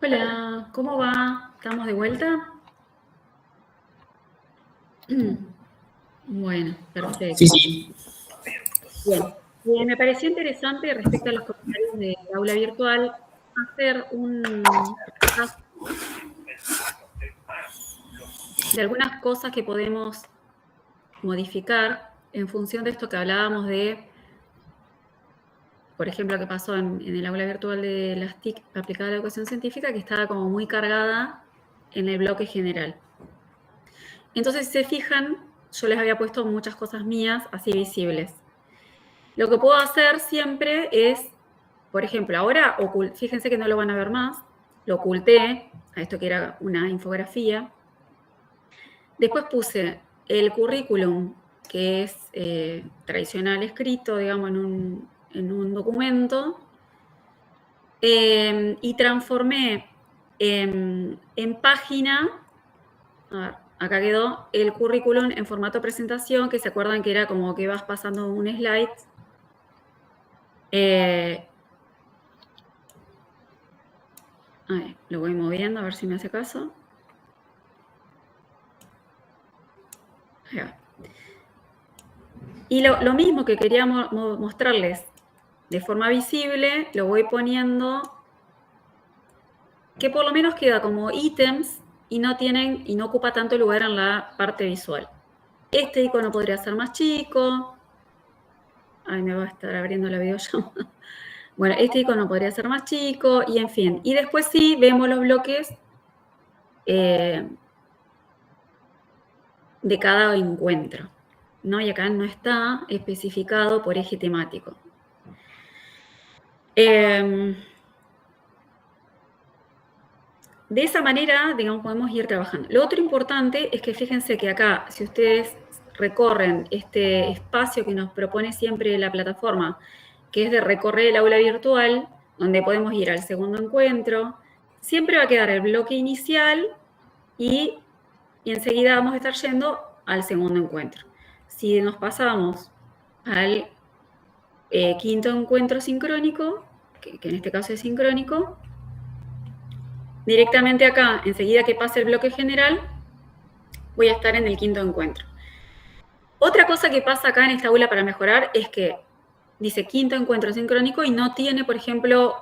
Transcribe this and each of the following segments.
Hola, ¿cómo va? ¿Estamos de vuelta? Bueno, perfecto. Sí. Bien. Me pareció interesante respecto a los comentarios de aula virtual hacer un repaso de algunas cosas que podemos modificar en función de esto que hablábamos de, por ejemplo, que pasó en el aula virtual de las TIC aplicada a la educación científica, que estaba como muy cargada en el bloque general. Entonces, si se fijan, yo les había puesto muchas cosas mías así visibles. Lo que puedo hacer siempre es, por ejemplo, ahora, fíjense que no lo van a ver más, lo oculté, a esto que era una infografía. Después puse el currículum, que es tradicional escrito, digamos, en un documento, y transformé en página, a ver, acá quedó el currículum en formato presentación, que se acuerdan que era como que vas pasando un slide. Lo voy moviendo a ver si me hace caso. Y lo mismo que quería mostrarles de forma visible, lo voy poniendo que por lo menos queda como ítems y no ocupa tanto lugar en la parte visual. Este icono podría ser más chico. Ay, me va a estar abriendo la videollamada. Bueno, este icono podría ser más chico y en fin. Y después sí vemos los bloques de cada encuentro, ¿no? Y acá no está especificado por eje temático. De esa manera, digamos, podemos ir trabajando. Lo otro importante es que fíjense que acá, si ustedes recorren este espacio que nos propone siempre la plataforma, que es de recorrer el aula virtual, donde podemos ir al segundo encuentro, siempre va a quedar el bloque inicial y enseguida vamos a estar yendo al segundo encuentro. Si nos pasamos al quinto encuentro sincrónico, que en este caso es sincrónico, directamente acá, enseguida que pase el bloque general, voy a estar en el quinto encuentro. Otra cosa que pasa acá en esta aula para mejorar es que dice quinto encuentro sincrónico y no tiene, por ejemplo,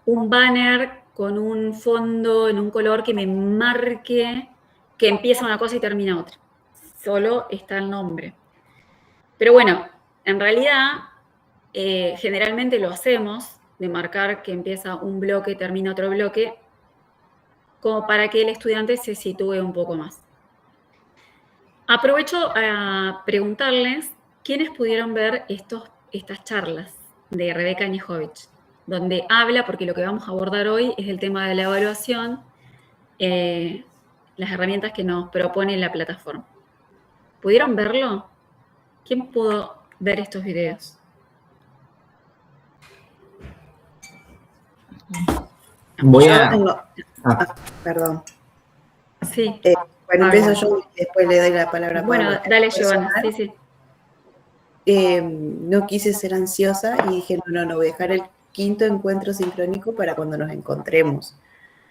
un banner con un fondo en un color que me marque que empieza una cosa y termina otra. Solo está el nombre. Pero bueno, en realidad, generalmente lo hacemos de marcar que empieza un bloque, termina otro bloque, como para que el estudiante se sitúe un poco más. Aprovecho a preguntarles quiénes pudieron ver estas charlas de Rebeca Nijovic, donde habla, porque lo que vamos a abordar hoy es el tema de la evaluación, las herramientas que nos propone la plataforma. ¿Pudieron verlo? ¿Quién pudo ver estos videos? Perdón. Sí. Bueno, empiezo yo y después le doy la palabra a Pablo. Bueno, dale, Giovanna. Sí, sí. No quise ser ansiosa y dije, no, voy a dejar el quinto encuentro sincrónico para cuando nos encontremos.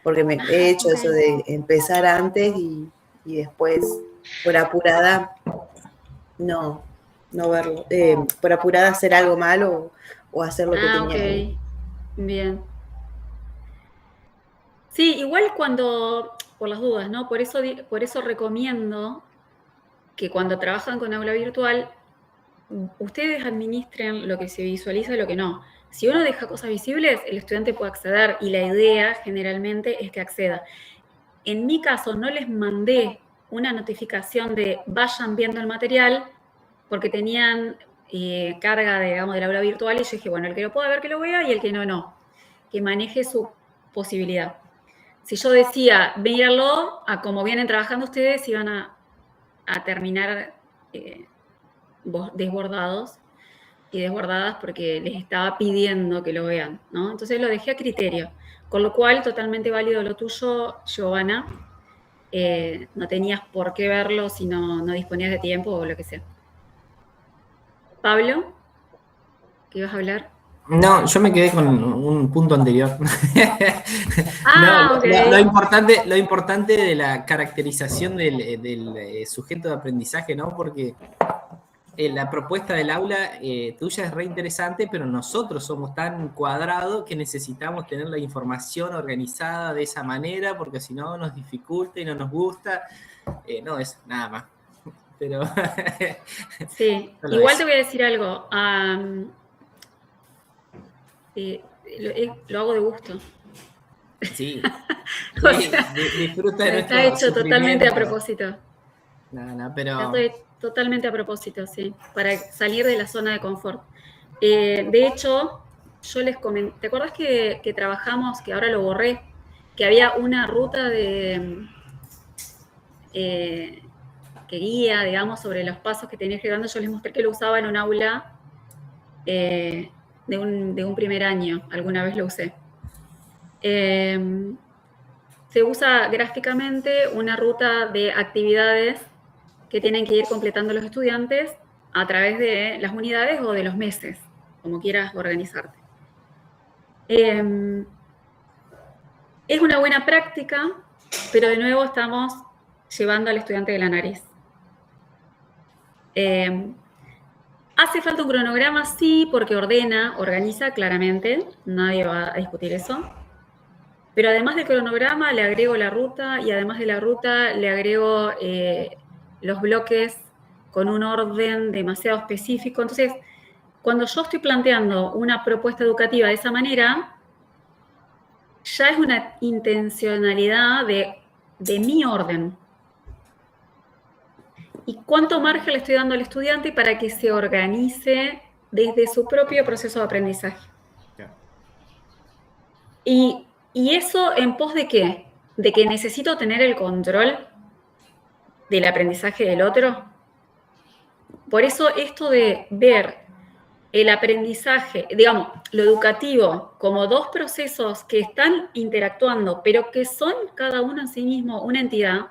Porque me he hecho eso de empezar antes y después, por apurada, no verlo. Por apurada hacer algo malo o hacer lo que tenía que. Bien. Sí, igual por las dudas, ¿no? Por eso recomiendo que cuando trabajan con aula virtual, ustedes administren lo que se visualiza y lo que no. Si uno deja cosas visibles, el estudiante puede acceder y la idea generalmente es que acceda. En mi caso, no les mandé una notificación de vayan viendo el material porque tenían carga, digamos, del aula virtual y yo dije, bueno, el que lo pueda ver que lo vea y el que no, que maneje su posibilidad. Si yo decía, míralo, a como vienen trabajando ustedes, iban a terminar desbordados y desbordadas porque les estaba pidiendo que lo vean, ¿no? Entonces lo dejé a criterio, con lo cual totalmente válido lo tuyo, Giovanna. No tenías por qué verlo si no disponías de tiempo o lo que sea. Pablo, ¿qué ibas a hablar? No, yo me quedé con un punto anterior. Ah, ok. Lo importante de la caracterización del sujeto de aprendizaje, ¿no? Porque la propuesta del aula tuya es re interesante, pero nosotros somos tan cuadrados que necesitamos tener la información organizada de esa manera, porque si no nos dificulta y no nos gusta. No, eso, nada más. Pero Sí, igual te voy a decir algo. Lo hago de gusto. Sí, O sí, sea, disfruta de está nuestro hecho totalmente a sufrimiento. propósito. No, pero... Estoy totalmente a propósito, sí, para salir de la zona de confort. De hecho, yo les comenté, ¿te acuerdas que trabajamos, que ahora lo borré, que había una ruta que guía, digamos, sobre los pasos que tenías que ir dando? Yo les mostré que lo usaba en un aula de un primer año, alguna vez lo usé. Se usa gráficamente una ruta de actividades que tienen que ir completando los estudiantes a través de las unidades o de los meses, como quieras organizarte. Es una buena práctica, pero de nuevo estamos llevando al estudiante de la nariz. ¿Hace falta un cronograma? Sí, porque organiza claramente, nadie va a discutir eso. Pero además del cronograma le agrego la ruta y además de la ruta le agrego los bloques con un orden demasiado específico. Entonces, cuando yo estoy planteando una propuesta educativa de esa manera, ya es una intencionalidad de mi orden. ¿Y cuánto margen le estoy dando al estudiante para que se organice desde su propio proceso de aprendizaje? ¿Y eso en pos de qué? ¿De que necesito tener el control del aprendizaje del otro? Por eso esto de ver el aprendizaje, digamos, lo educativo, como dos procesos que están interactuando, pero que son cada uno en sí mismo una entidad.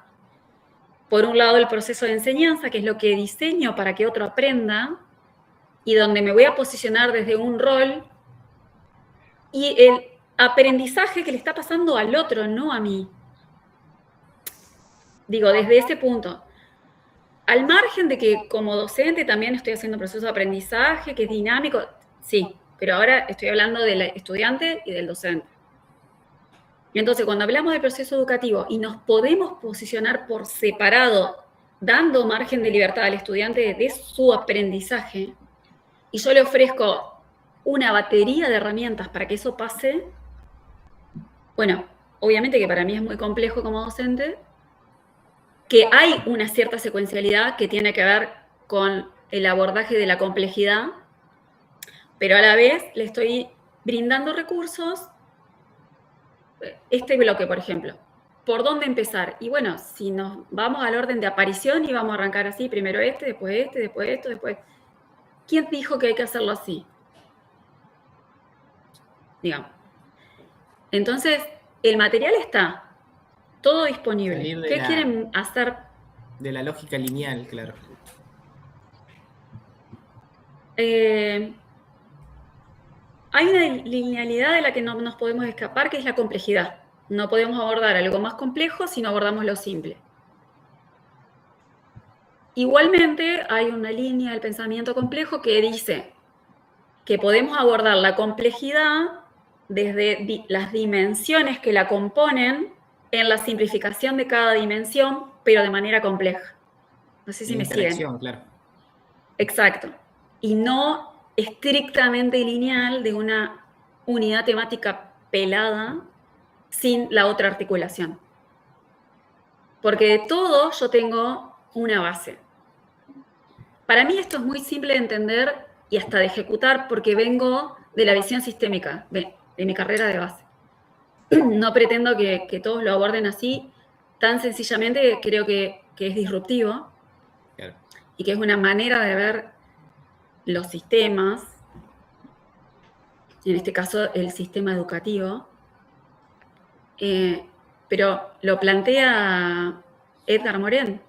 Por un lado, el proceso de enseñanza, que es lo que diseño para que otro aprenda, y donde me voy a posicionar desde un rol, y el aprendizaje que le está pasando al otro, no a mí. Digo, desde ese punto. Al margen de que como docente también estoy haciendo un proceso de aprendizaje que es dinámico, sí, pero ahora estoy hablando del estudiante y del docente. Y entonces, cuando hablamos del proceso educativo y nos podemos posicionar por separado, dando margen de libertad al estudiante de su aprendizaje, y yo le ofrezco una batería de herramientas para que eso pase, bueno, obviamente que para mí es muy complejo como docente, que hay una cierta secuencialidad que tiene que ver con el abordaje de la complejidad, pero a la vez le estoy brindando recursos. Este bloque, por ejemplo, ¿por dónde empezar? Y bueno, si nos vamos al orden de aparición y vamos a arrancar así, primero después esto, después... ¿Quién dijo que hay que hacerlo así? Digamos. Entonces, el material está todo disponible. ¿Qué quieren hacer? De la lógica lineal, claro. Hay una linealidad de la que no nos podemos escapar, que es la complejidad. No podemos abordar algo más complejo si no abordamos lo simple. Igualmente, hay una línea del pensamiento complejo que dice que podemos abordar la complejidad desde las dimensiones que la componen en la simplificación de cada dimensión, pero de manera compleja. No sé si me siguen. Claro. Exacto. Y no estrictamente lineal de una unidad temática pelada sin la otra articulación. Porque de todo yo tengo una base. Para mí esto es muy simple de entender y hasta de ejecutar porque vengo de la visión sistémica de mi carrera de base. No pretendo que todos lo aborden así, tan sencillamente creo que es disruptivo. Claro. Y que es una manera de ver los sistemas, en este caso el sistema educativo, pero lo plantea Edgar Morin.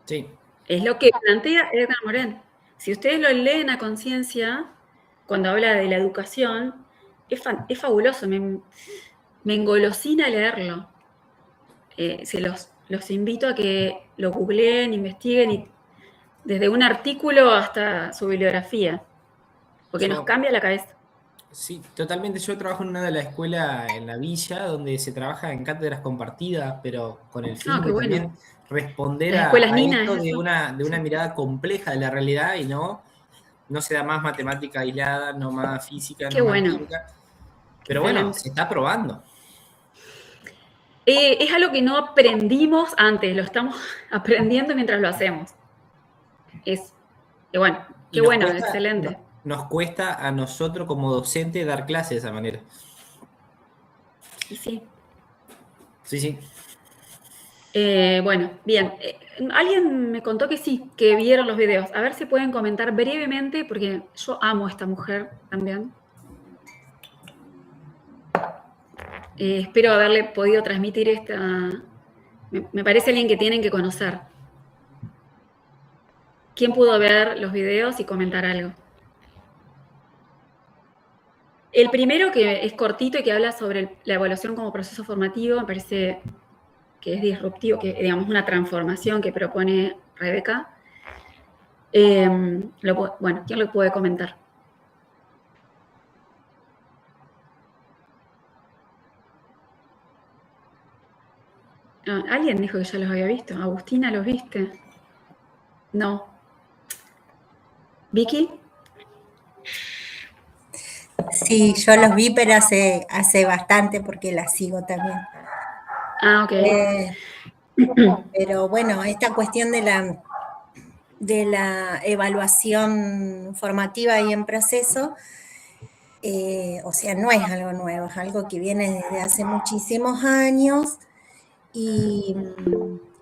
Sí. Es lo que plantea Edgar Morin. Si ustedes lo leen a conciencia, cuando habla de la educación, es fabuloso, me engolosina leerlo. Los invito a que lo googleen, investiguen, y desde un artículo hasta su bibliografía, porque nos Yo, cambia la cabeza. sí, totalmente. Yo trabajo en una de las escuelas en la villa donde se trabaja en cátedras compartidas, pero con el fin Ah, qué de bueno. también responder Las escuelas a Nina, esto ¿es eso? de una mirada compleja de la realidad y no se da más matemática aislada, no más física, Qué no más bueno, química. Pero bueno, excelente. se está probando. Es algo que no aprendimos antes, lo estamos aprendiendo mientras lo hacemos. Bueno, Y qué bueno, excelente. nos cuesta a nosotros como docentes dar clases de esa manera. Y sí. Sí, sí. Bueno, bien. Alguien me contó que sí, que vieron los videos. A ver si pueden comentar brevemente, porque yo amo a esta mujer también. Espero haberle podido transmitir esta... Me parece alguien que tienen que conocer. ¿Quién pudo ver los videos y comentar algo? El primero, que es cortito y que habla sobre la evaluación como proceso formativo, me parece que es disruptivo, que digamos una transformación que propone Rebeca. Bueno, ¿quién lo puede comentar? Alguien dijo que ya los había visto. Agustina, ¿los viste? No. ¿Vicky? Sí, yo los vi, pero hace bastante porque las sigo también. Ah, ok. Pero bueno, esta cuestión de la evaluación formativa y en proceso, o sea, no es algo nuevo, es algo que viene desde hace muchísimos años. Y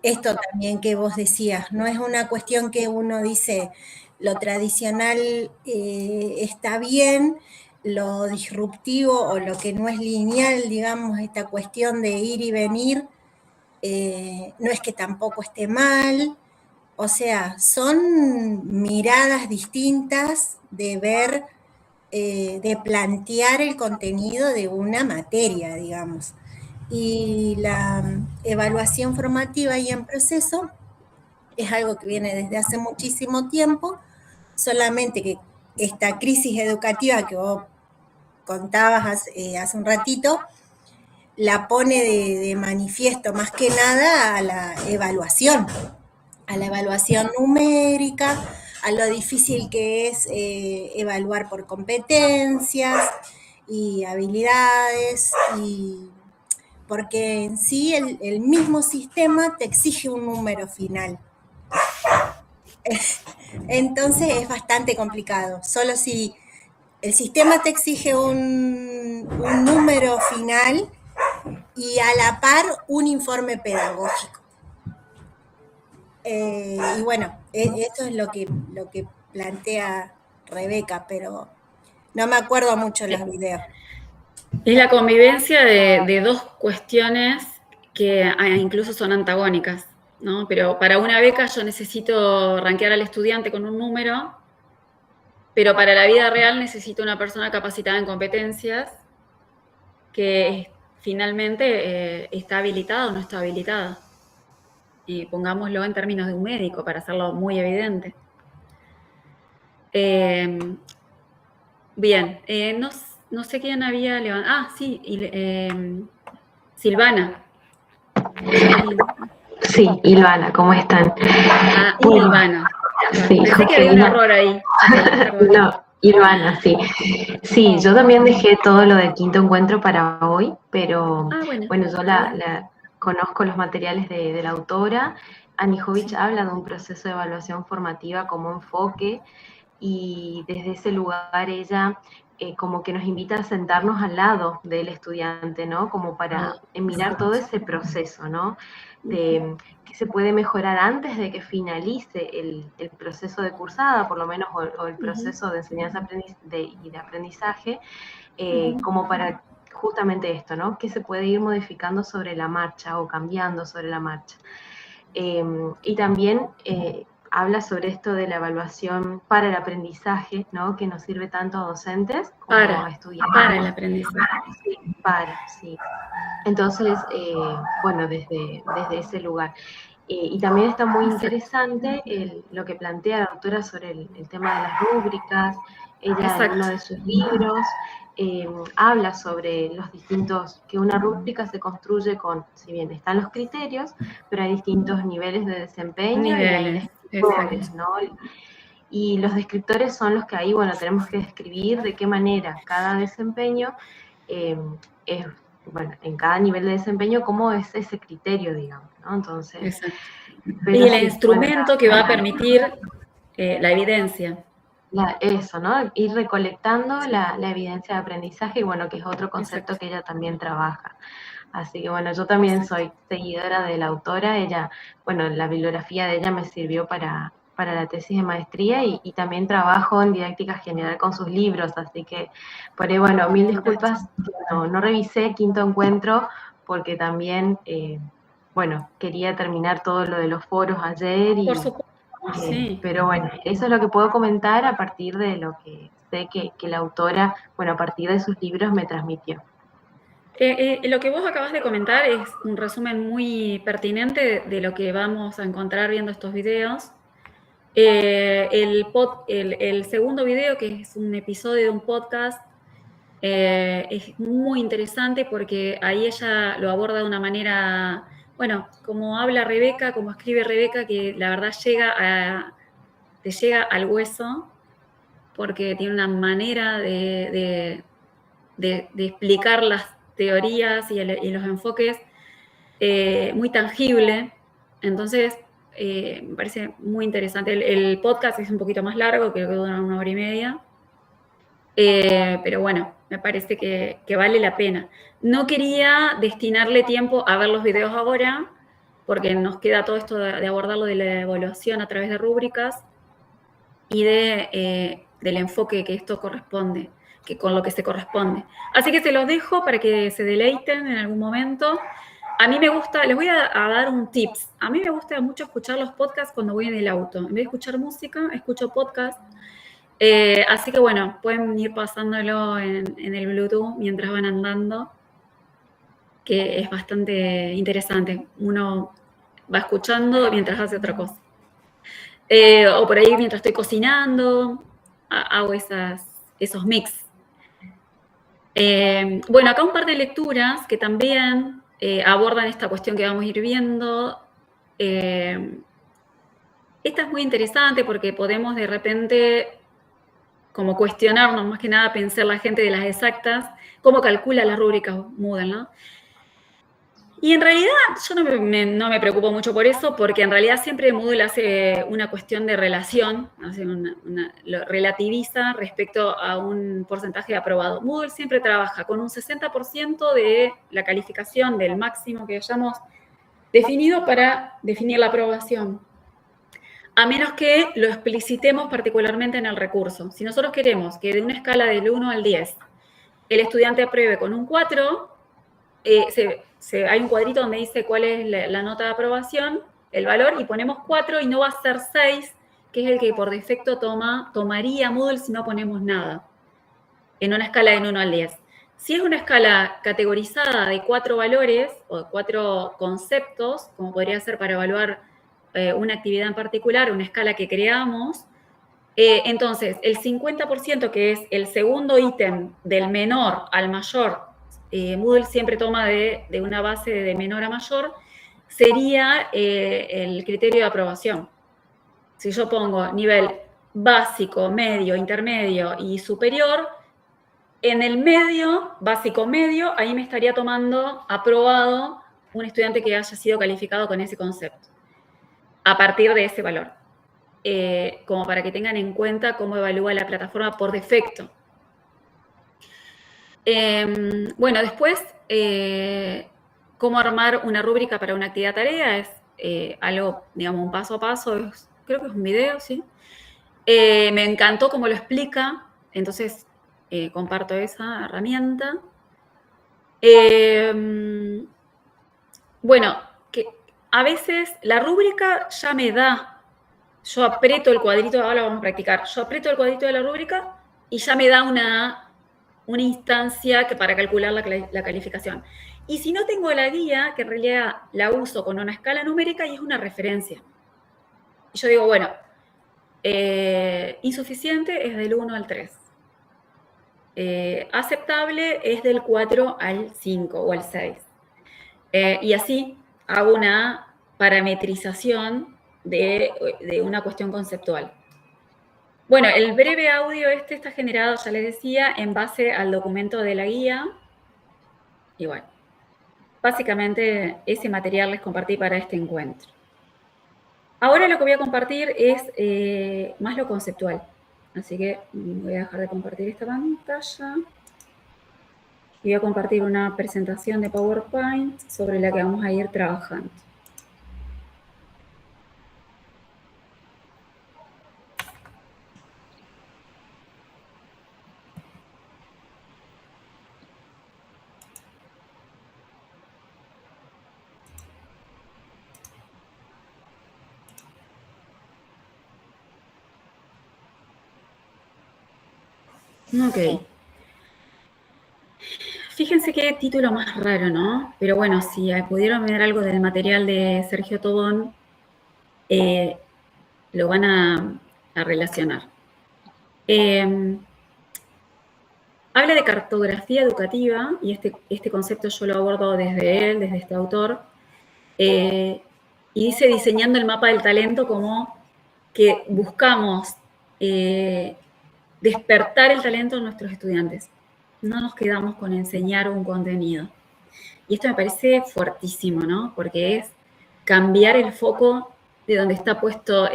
esto también que vos decías, no es una cuestión que uno dice lo tradicional está bien, lo disruptivo o lo que no es lineal, digamos, esta cuestión de ir y venir, no es que tampoco esté mal. O sea, son miradas distintas de ver, de plantear el contenido de una materia, digamos. Y la evaluación formativa y en proceso es algo que viene desde hace muchísimo tiempo, solamente que esta crisis educativa que vos contabas hace un ratito, la pone de manifiesto más que nada a la evaluación numérica, a lo difícil que es evaluar por competencias y habilidades, y porque en sí el mismo sistema te exige un número final. Entonces es bastante complicado. Solo si el sistema te exige un número final y a la par un informe pedagógico. Y bueno, esto es lo que plantea Rebeca, pero no me acuerdo mucho los videos. Es la convivencia de dos cuestiones que incluso son antagónicas, ¿no? Pero para una beca yo necesito rankear al estudiante con un número, pero para la vida real necesito una persona capacitada en competencias que finalmente está habilitada o no está habilitada. Y pongámoslo en términos de un médico para hacerlo muy evidente. Bien, no sé quién había levantado. Ah, sí, Silvana. Sí, Ilvana, ¿cómo están? Ah, Bueno, Ilvana. sí, Pensé que había un error ahí. No, Ilvana, sí. Sí, yo también dejé todo lo del quinto encuentro para hoy, pero bueno, yo la conozco los materiales de la autora. Anijovic habla de un proceso de evaluación formativa como enfoque, y desde ese lugar ella como que nos invita a sentarnos al lado del estudiante, ¿no? Como para mirar todo ese proceso, ¿no? De qué se puede mejorar antes de que finalice el proceso de cursada, por lo menos, o el proceso de enseñanza y de aprendizaje, como para justamente esto, ¿no? ¿Qué se puede ir modificando sobre la marcha o cambiando sobre la marcha? Y también habla sobre esto de la evaluación para el aprendizaje, ¿no? Que nos sirve tanto a docentes como a estudiantes. Para el aprendizaje. Sí, sí. Entonces, bueno, desde ese lugar. Y también está muy interesante lo que plantea la doctora sobre el tema de las rúbricas. Ella en uno de sus libros habla sobre los distintos, que una rúbrica se construye con, si bien están los criterios, pero hay distintos niveles de desempeño y hay descriptores, ¿no? Y los descriptores son los que ahí, bueno, tenemos que describir de qué manera cada desempeño es, bueno, en cada nivel de desempeño, cómo es ese criterio, digamos, ¿no? Entonces... y el instrumento que va a permitir la evidencia. Eso, ¿no? Ir recolectando la evidencia de aprendizaje, y bueno, que es otro concepto que ella también trabaja. Así que bueno, yo también soy seguidora de la autora. Ella, bueno, la bibliografía de ella me sirvió para la tesis de maestría y también trabajo en didáctica general con sus libros, así que por ahí, bueno, mil disculpas, no revisé Quinto Encuentro porque también, bueno, quería terminar todo lo de los foros ayer y... Por supuesto. Sí. Pero bueno, eso es lo que puedo comentar a partir de lo que sé que la autora, bueno, a partir de sus libros me transmitió. Lo que vos acabas de comentar es un resumen muy pertinente de lo que vamos a encontrar viendo estos videos. El segundo video, que es un episodio de un podcast, es muy interesante porque ahí ella lo aborda de una manera, bueno, como habla Rebeca, como escribe Rebeca, que la verdad te llega al hueso, porque tiene una manera de explicar las teorías y los enfoques muy tangible. Entonces, me parece muy interesante. El podcast es un poquito más largo, creo que dura 1 hora y media. Pero bueno, me parece que vale la pena. No quería destinarle tiempo a ver los videos ahora, porque nos queda todo esto de abordarlo de la evaluación a través de rúbricas y del enfoque que esto corresponde, que con lo que se corresponde. Así que se los dejo para que se deleiten en algún momento. A mí me gusta, les voy a dar un tips. A mí me gusta mucho escuchar los podcasts cuando voy en el auto. En vez de escuchar música, escucho podcast. Así que bueno, pueden ir pasándolo en el Bluetooth mientras van andando, que es bastante interesante. Uno va escuchando mientras hace otra cosa. O por ahí mientras estoy cocinando, hago esos mix. Bueno, acá un par de lecturas que también abordan esta cuestión que vamos a ir viendo. Esta es muy interesante porque podemos de repente como cuestionarnos, más que nada pensar la gente de las exactas, cómo calcula las rúbricas Moodle, ¿no? Y en realidad yo no me preocupo mucho por eso, porque en realidad siempre Moodle hace una cuestión de relación, lo relativiza respecto a un porcentaje de aprobado. Moodle siempre trabaja con un 60% de la calificación del máximo que hayamos definido para definir la aprobación, a menos que lo explicitemos particularmente en el recurso. Si nosotros queremos que de una escala del 1 al 10 el estudiante apruebe con un 4, hay un cuadrito donde dice cuál es la nota de aprobación, el valor, y ponemos 4 y no va a ser 6, que es el que por defecto tomaría Moodle si no ponemos nada, en una escala del 1 al 10. Si es una escala categorizada de 4 valores o de 4 conceptos, como podría ser para evaluar una actividad en particular, una escala que creamos, entonces el 50%, que es el segundo ítem del menor al mayor, Moodle siempre toma de una base de menor a mayor, sería el criterio de aprobación. Si yo pongo nivel básico, medio, intermedio y superior, en el medio, básico medio, ahí me estaría tomando aprobado un estudiante que haya sido calificado con ese concepto, a partir de ese valor. Como para que tengan en cuenta cómo evalúa la plataforma por defecto. Bueno, después, cómo armar una rúbrica para una actividad tarea es algo, digamos, un paso a paso. Creo que es un video, ¿sí? Me encantó cómo lo explica, entonces comparto esa herramienta. Bueno, que a veces la rúbrica ya me da yo aprieto el cuadrito, ahora lo vamos a practicar, yo aprieto el cuadrito de la rúbrica y ya me da una instancia para calcular la calificación. Y si no tengo la guía, que en realidad la uso con una escala numérica y es una referencia. Y yo digo, bueno, insuficiente es del 1 al 3. Aceptable es del 4 al 5 o al 6. Y así hago una parametrización de una cuestión conceptual. Bueno, el breve audio está generado, ya les decía, en base al documento de la guía. Y bueno, básicamente ese material les compartí para este encuentro. Ahora lo que voy a compartir es más lo conceptual. Así que voy a dejar de compartir esta pantalla. Y voy a compartir una presentación de PowerPoint sobre la que vamos a ir trabajando. Ok. Fíjense qué título más raro, ¿no? Pero bueno, si pudieron ver algo del material de Sergio Tobón, lo van a relacionar. Habla de cartografía educativa, y este concepto yo lo abordo desde él, desde este autor, y dice diseñando el mapa del talento como que buscamos despertar el talento de nuestros estudiantes. No nos quedamos con enseñar un contenido. Y esto me parece fuertísimo, ¿no? Porque es cambiar el foco de donde está puesto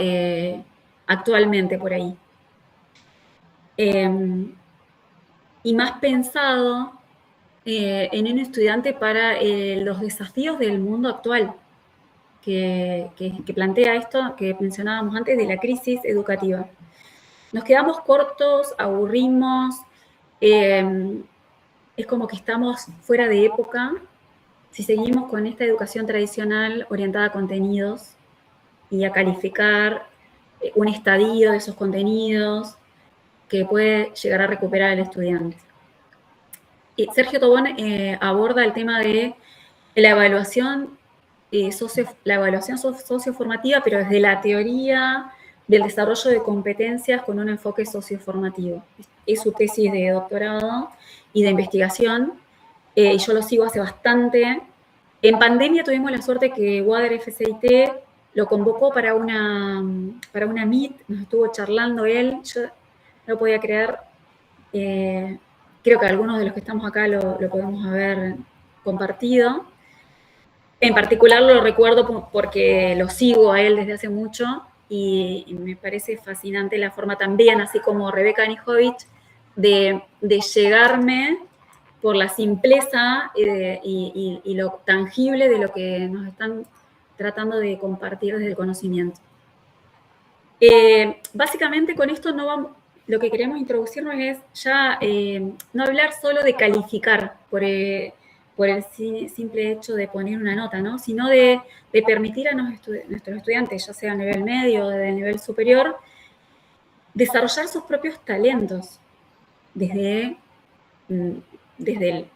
actualmente por ahí. Y más pensado en un estudiante para los desafíos del mundo actual, que plantea esto que mencionábamos antes de la crisis educativa. Nos quedamos cortos, aburrimos, es como que estamos fuera de época si seguimos con esta educación tradicional orientada a contenidos y a calificar un estadio de esos contenidos que puede llegar a recuperar al estudiante. Y Sergio Tobón aborda el tema de la evaluación, socioformativa, pero desde la teoría del desarrollo de competencias con un enfoque socioformativo. Es su tesis de doctorado y de investigación, y yo lo sigo hace bastante. En pandemia tuvimos la suerte que WADER FCIT lo convocó para una Meet, nos estuvo charlando él, yo no podía creer, creo que algunos de los que estamos acá lo podemos haber compartido. En particular lo recuerdo porque lo sigo a él desde hace mucho y me parece fascinante la forma también, así como Rebeca Anijovic, de llegarme por la simpleza y lo tangible de lo que nos están tratando de compartir desde el conocimiento. Básicamente con esto lo que queremos introducirnos es ya no hablar solo de calificar por el simple hecho de poner una nota, ¿no? Sino de permitir a nuestros estudiantes, ya sea a nivel medio o de nivel superior, desarrollar sus propios talentos desde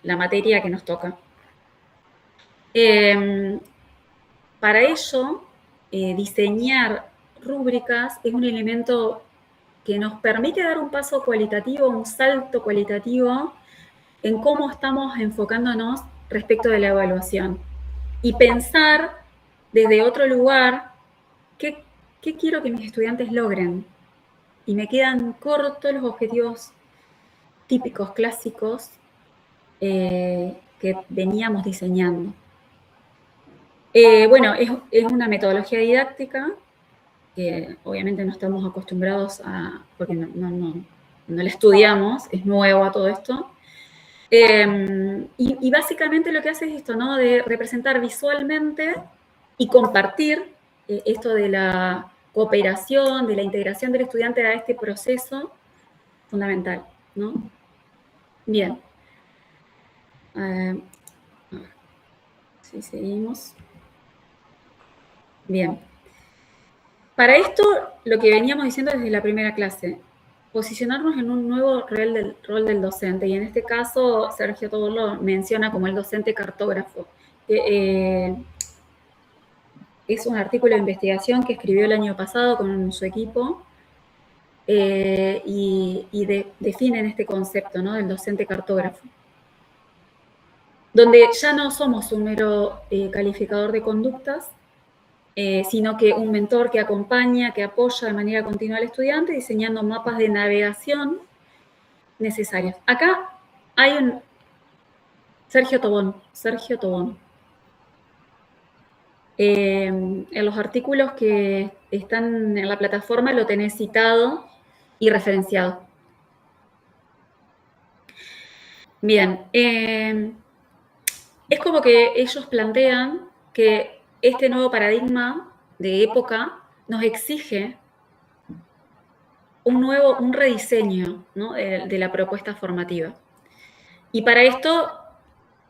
la materia que nos toca. Para ello, diseñar rúbricas es un elemento que nos permite dar un paso cualitativo, un salto cualitativo en cómo estamos enfocándonos respecto de la evaluación y pensar desde otro lugar qué quiero que mis estudiantes logren. Y me quedan cortos los objetivos típicos, clásicos, que veníamos diseñando. Bueno, es una metodología didáctica que obviamente no estamos acostumbrados a, porque no la estudiamos, es nuevo a todo esto. Y básicamente lo que hace es esto, ¿no? De representar visualmente y compartir esto de la cooperación, de la integración del estudiante a este proceso fundamental, ¿no? Bien. Sí, seguimos. Bien. Para esto, lo que veníamos diciendo desde la primera clase, posicionarnos en un nuevo rol del docente, y en este caso Sergio Tobón lo menciona como el docente cartógrafo. Es un artículo de investigación que escribió el año pasado con su equipo, definen este concepto, ¿no?, del docente cartógrafo, donde ya no somos un mero calificador de conductas, sino que un mentor que acompaña, que apoya de manera continua al estudiante, diseñando mapas de navegación necesarios. Acá hay un Sergio Tobón. En los artículos que están en la plataforma lo tenés citado y referenciado. Bien, es como que ellos plantean que este nuevo paradigma de época nos exige un rediseño, ¿no?, de la propuesta formativa. Y para esto,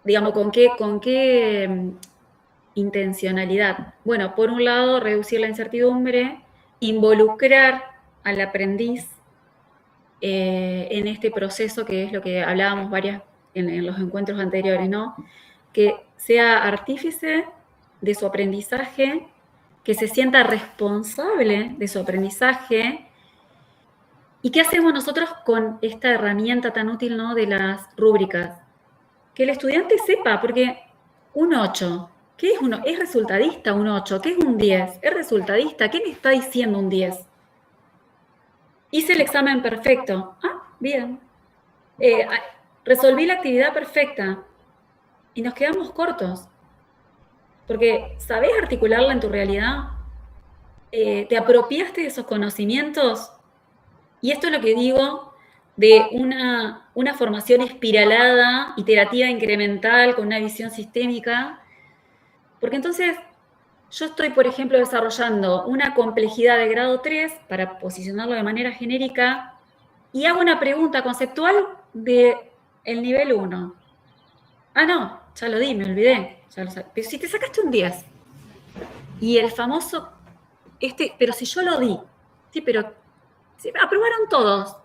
digamos, ¿con qué intencionalidad? Bueno, por un lado, reducir la incertidumbre, involucrar al aprendiz en este proceso, que es lo que hablábamos en los encuentros anteriores, ¿no? Que sea artífice de su aprendizaje, que se sienta responsable de su aprendizaje. ¿Y qué hacemos nosotros con esta herramienta tan útil, ¿no?, de las rúbricas? Que el estudiante sepa, porque un 8, ¿qué es uno? ¿Es resultadista un 8? ¿Qué es un 10? ¿Es resultadista? ¿Qué me está diciendo un 10? Hice el examen perfecto. Ah, bien. Resolví la actividad perfecta. Y nos quedamos cortos. Porque ¿sabés articularla en tu realidad? ¿Te apropiaste de esos conocimientos? Y esto es lo que digo de una formación espiralada, iterativa, incremental, con una visión sistémica. Porque entonces yo estoy, por ejemplo, desarrollando una complejidad de grado 3 para posicionarlo de manera genérica y hago una pregunta conceptual del nivel 1. Ah, no, ya lo di, me olvidé. Pero si te sacaste un 10 y el famoso, pero si yo lo di, sí, pero sí, aprobaron todos.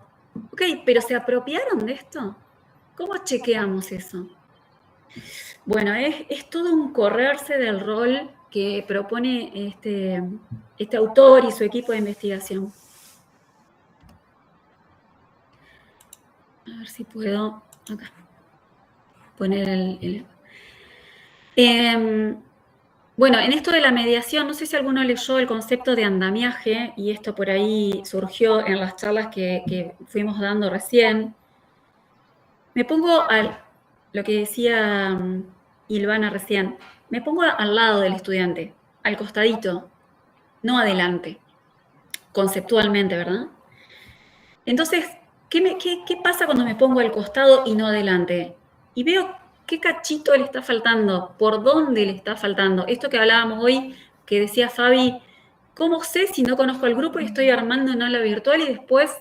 Ok, pero ¿se apropiaron de esto? ¿Cómo chequeamos eso? Bueno, es todo un correrse del rol que propone este autor y su equipo de investigación. A ver si puedo acá poner bueno, en esto de la mediación, no sé si alguno leyó el concepto de andamiaje, y esto por ahí surgió en las charlas que fuimos dando recién. Me pongo lo que decía Ilvana recién, me pongo al lado del estudiante, al costadito, no adelante, conceptualmente, ¿verdad? Entonces, ¿qué pasa cuando me pongo al costado y no adelante? Y veo qué cachito le está faltando, por dónde le está faltando. Esto que hablábamos hoy, que decía Fabi, ¿cómo sé si no conozco al grupo y estoy armando un aula virtual y después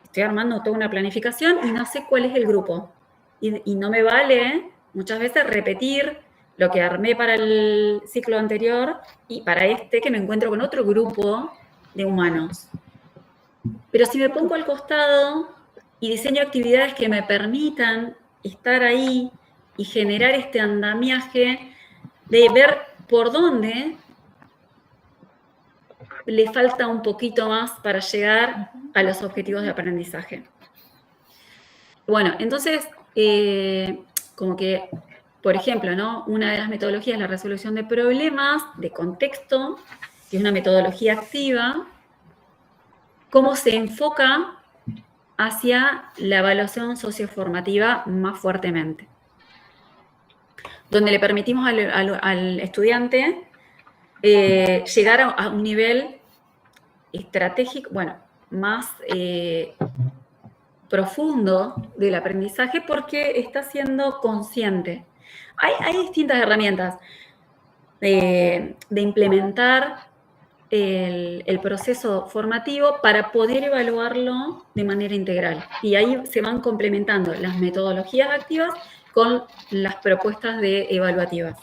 estoy armando toda una planificación y no sé cuál es el grupo? Y no me vale muchas veces repetir lo que armé para el ciclo anterior y para que me encuentro con otro grupo de humanos. Pero si me pongo al costado y diseño actividades que me permitan estar ahí y generar este andamiaje de ver por dónde le falta un poquito más para llegar a los objetivos de aprendizaje. Bueno, entonces, como que, por ejemplo, ¿no?, una de las metodologías es la resolución de problemas de contexto, que es una metodología activa. ¿Cómo se enfoca hacia la evaluación socioformativa más fuertemente? Donde le permitimos al estudiante llegar a un nivel estratégico, bueno, más profundo del aprendizaje porque está siendo consciente. Hay distintas herramientas de implementar el proceso formativo para poder evaluarlo de manera integral. Y ahí se van complementando las metodologías activas con las propuestas evaluativas.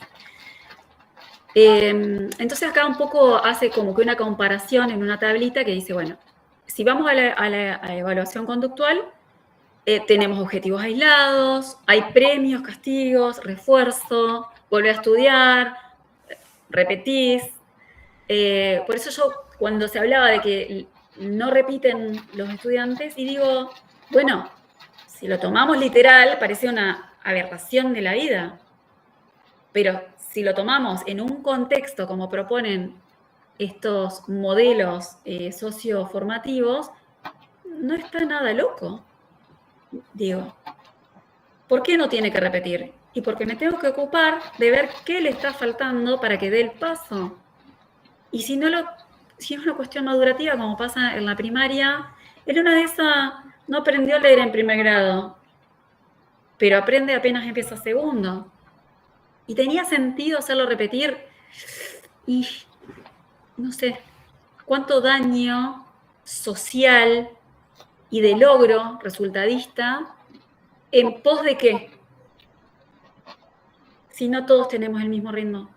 Entonces acá un poco hace como que una comparación en una tablita que dice, bueno, si vamos a la evaluación conductual, tenemos objetivos aislados, hay premios, castigos, refuerzo, volver a estudiar, repetís. Por eso yo, cuando se hablaba de que no repiten los estudiantes, y digo, bueno, si lo tomamos literal, parece una aberración de la vida. Pero si lo tomamos en un contexto como proponen estos modelos socioformativos, no está nada loco. Digo, ¿por qué no tiene que repetir? Y porque me tengo que ocupar de ver qué le está faltando para que dé el paso. Y si es una cuestión madurativa, como pasa en la primaria, en una de esas no aprendió a leer en primer grado, pero aprende apenas empieza segundo. Y tenía sentido hacerlo repetir, y no sé cuánto daño social y de logro resultadista en pos de qué, si no todos tenemos el mismo ritmo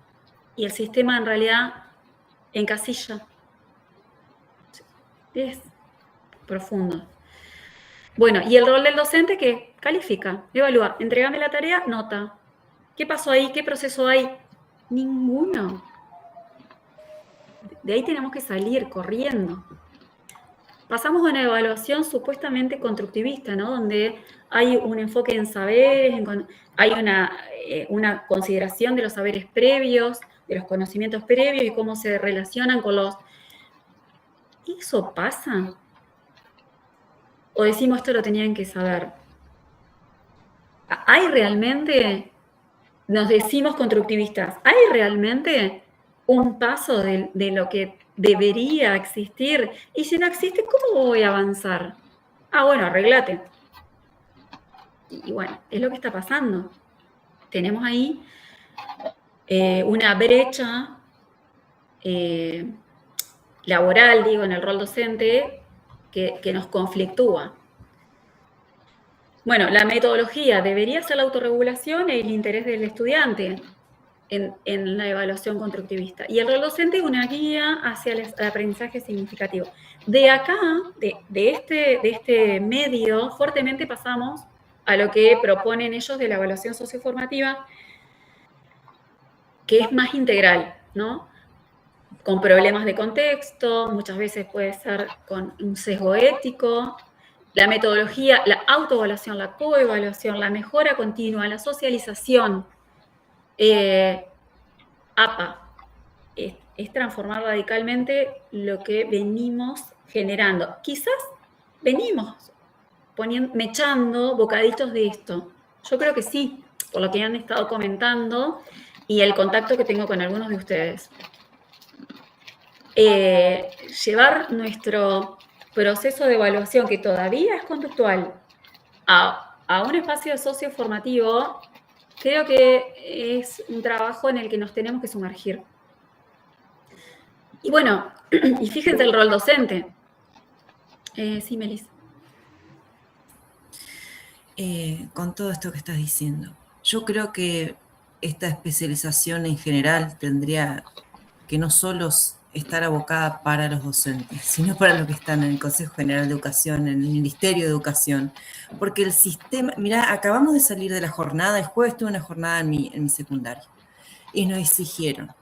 y el sistema en realidad encasilla. Es profundo. Bueno, y el rol del docente, que califica, evalúa, entregame la tarea, nota. ¿Qué pasó ahí? ¿Qué proceso hay? Ninguno. De ahí tenemos que salir corriendo. Pasamos a una evaluación supuestamente constructivista, ¿no? Donde hay un enfoque en saberes, hay una consideración de los saberes previos, de los conocimientos previos y cómo se relacionan con los... ¿Eso pasa? ¿O decimos esto lo tenían que saber? ¿Hay realmente, nos decimos constructivistas, hay realmente un paso de lo que debería existir? Y si no existe, ¿cómo voy a avanzar? Bueno, arreglate. Y bueno, es lo que está pasando. Tenemos ahí una brecha laboral, digo, en el rol docente, que nos conflictúa. Bueno, la metodología debería ser la autorregulación y el interés del estudiante en la evaluación constructivista. Y el rol docente es una guía hacia el aprendizaje significativo. De acá, de este medio, fuertemente pasamos a lo que proponen ellos de la evaluación socioformativa, que es más integral, ¿no? Con problemas de contexto, muchas veces puede ser con un sesgo ético. La metodología, la autoevaluación, la coevaluación, la mejora continua, la socialización, APA, es transformar radicalmente lo que venimos generando. Quizás venimos mechando bocaditos de esto. Yo creo que sí, por lo que han estado comentando y el contacto que tengo con algunos de ustedes. Llevar nuestro proceso de evaluación, que todavía es conductual, a un espacio socioformativo, creo que es un trabajo en el que nos tenemos que sumergir. Y bueno, y fíjense el rol docente. Sí, Melis. Con todo esto que estás diciendo, yo creo que esta especialización en general tendría que no solo estar abocada para los docentes, sino para los que están en el Consejo General de Educación, en el Ministerio de Educación, porque el sistema, mirá, acabamos de salir de la jornada, el jueves tuve una jornada en mi secundaria, y nos exigieron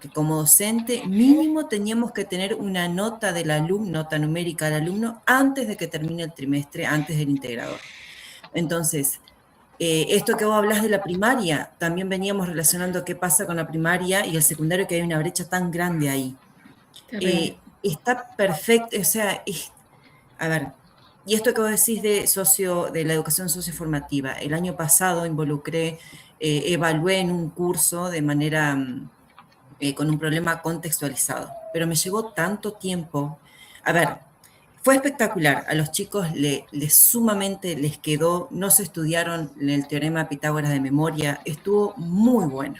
que como docente mínimo teníamos que tener una nota del alumno, nota numérica del alumno, antes de que termine el trimestre, antes del integrador. Entonces, esto que vos hablas de la primaria, también veníamos relacionando qué pasa con la primaria y el secundario, que hay una brecha tan grande ahí. Está perfecto, o sea, a ver, y esto que vos decís de la educación socioformativa, el año pasado involucré, evalué en un curso de manera, con un problema contextualizado, pero me llevó tanto tiempo. A ver, fue espectacular, a los chicos sumamente les quedó, no se estudiaron el teorema de Pitágoras de memoria, estuvo muy bueno,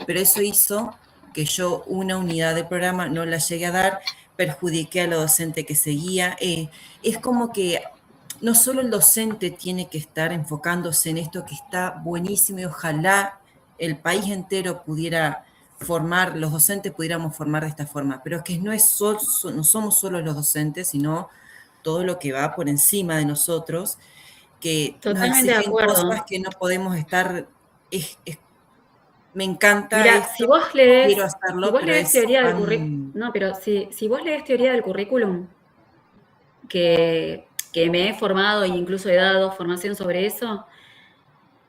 pero eso hizo que yo una unidad del programa no la llegué a dar, perjudiqué a la docente que seguía. Es como que no solo el docente tiene que estar enfocándose en esto, que está buenísimo, y ojalá el país entero pudiera los docentes pudiéramos formar de esta forma, pero es que no somos solo los docentes, sino todo lo que va por encima de nosotros, que Totalmente nos de exigen acuerdo. cosas que no podemos estar... me encanta Mirá, esto, si vos lees, quiero hacerlo, pero lees es teoría del tan... currículum, no, pero si vos lees teoría del currículum, que me he formado e incluso he dado formación sobre eso,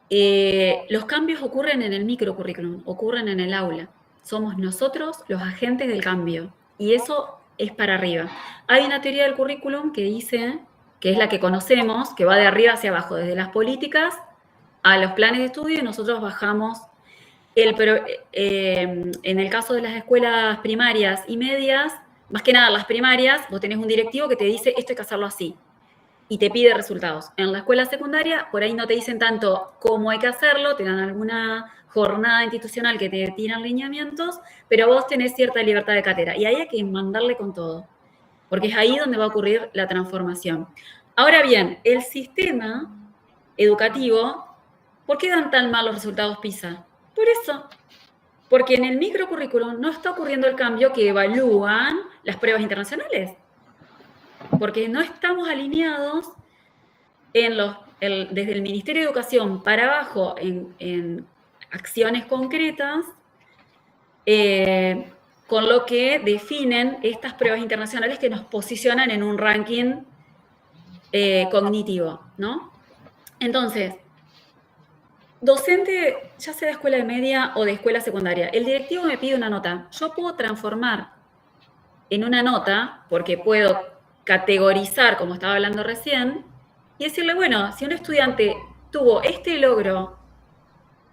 los cambios ocurren en el microcurrículum, ocurren en el aula. Somos nosotros los agentes del cambio, y eso es para arriba. Hay una teoría del currículum que dice, que es la que conocemos, que va de arriba hacia abajo, desde las políticas a los planes de estudio, y nosotros bajamos. En el caso de las escuelas primarias y medias, más que nada las primarias, vos tenés un directivo que te dice esto hay que hacerlo así y te pide resultados. En la escuela secundaria, por ahí no te dicen tanto cómo hay que hacerlo, te dan alguna jornada institucional que te tiran lineamientos, pero vos tenés cierta libertad de cátedra y ahí hay que mandarle con todo, porque es ahí donde va a ocurrir la transformación. Ahora bien, el sistema educativo, ¿por qué dan tan mal los resultados PISA? Por eso, porque en el microcurrículum no está ocurriendo el cambio que evalúan las pruebas internacionales, porque no estamos alineados desde el Ministerio de Educación para abajo en acciones concretas con lo que definen estas pruebas internacionales que nos posicionan en un ranking cognitivo, ¿no? Entonces, docente, ya sea de escuela de media o de escuela secundaria, el directivo me pide una nota. Yo puedo transformar en una nota, porque puedo categorizar, como estaba hablando recién, y decirle, bueno, si un estudiante tuvo este logro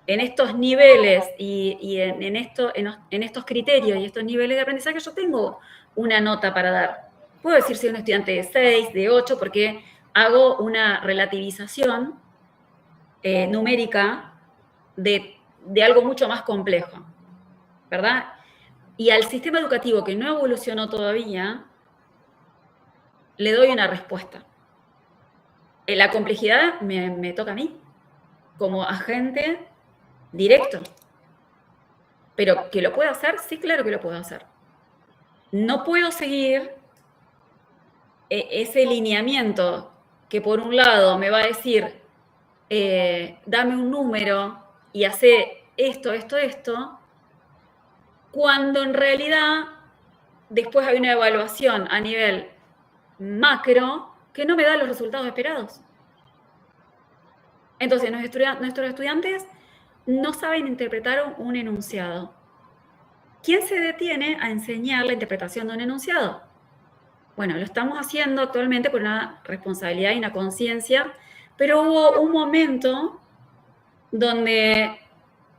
en estos niveles y en estos criterios y estos niveles de aprendizaje, yo tengo una nota para dar. Puedo decir si es un estudiante de 6, de 8, porque hago una relativización numérica de algo mucho más complejo, ¿verdad? Y al sistema educativo que no evolucionó todavía, le doy una respuesta. La complejidad me toca a mí, como agente directo. Pero ¿que lo puedo hacer? Sí, claro que lo puedo hacer. No puedo seguir ese lineamiento que por un lado me va a decir dame un número y hace esto, cuando en realidad después hay una evaluación a nivel macro que no me da los resultados esperados. Entonces, nuestros estudiantes no saben interpretar un enunciado. ¿Quién se detiene a enseñar la interpretación de un enunciado? Bueno, lo estamos haciendo actualmente por una responsabilidad y una conciencia, pero hubo un momento donde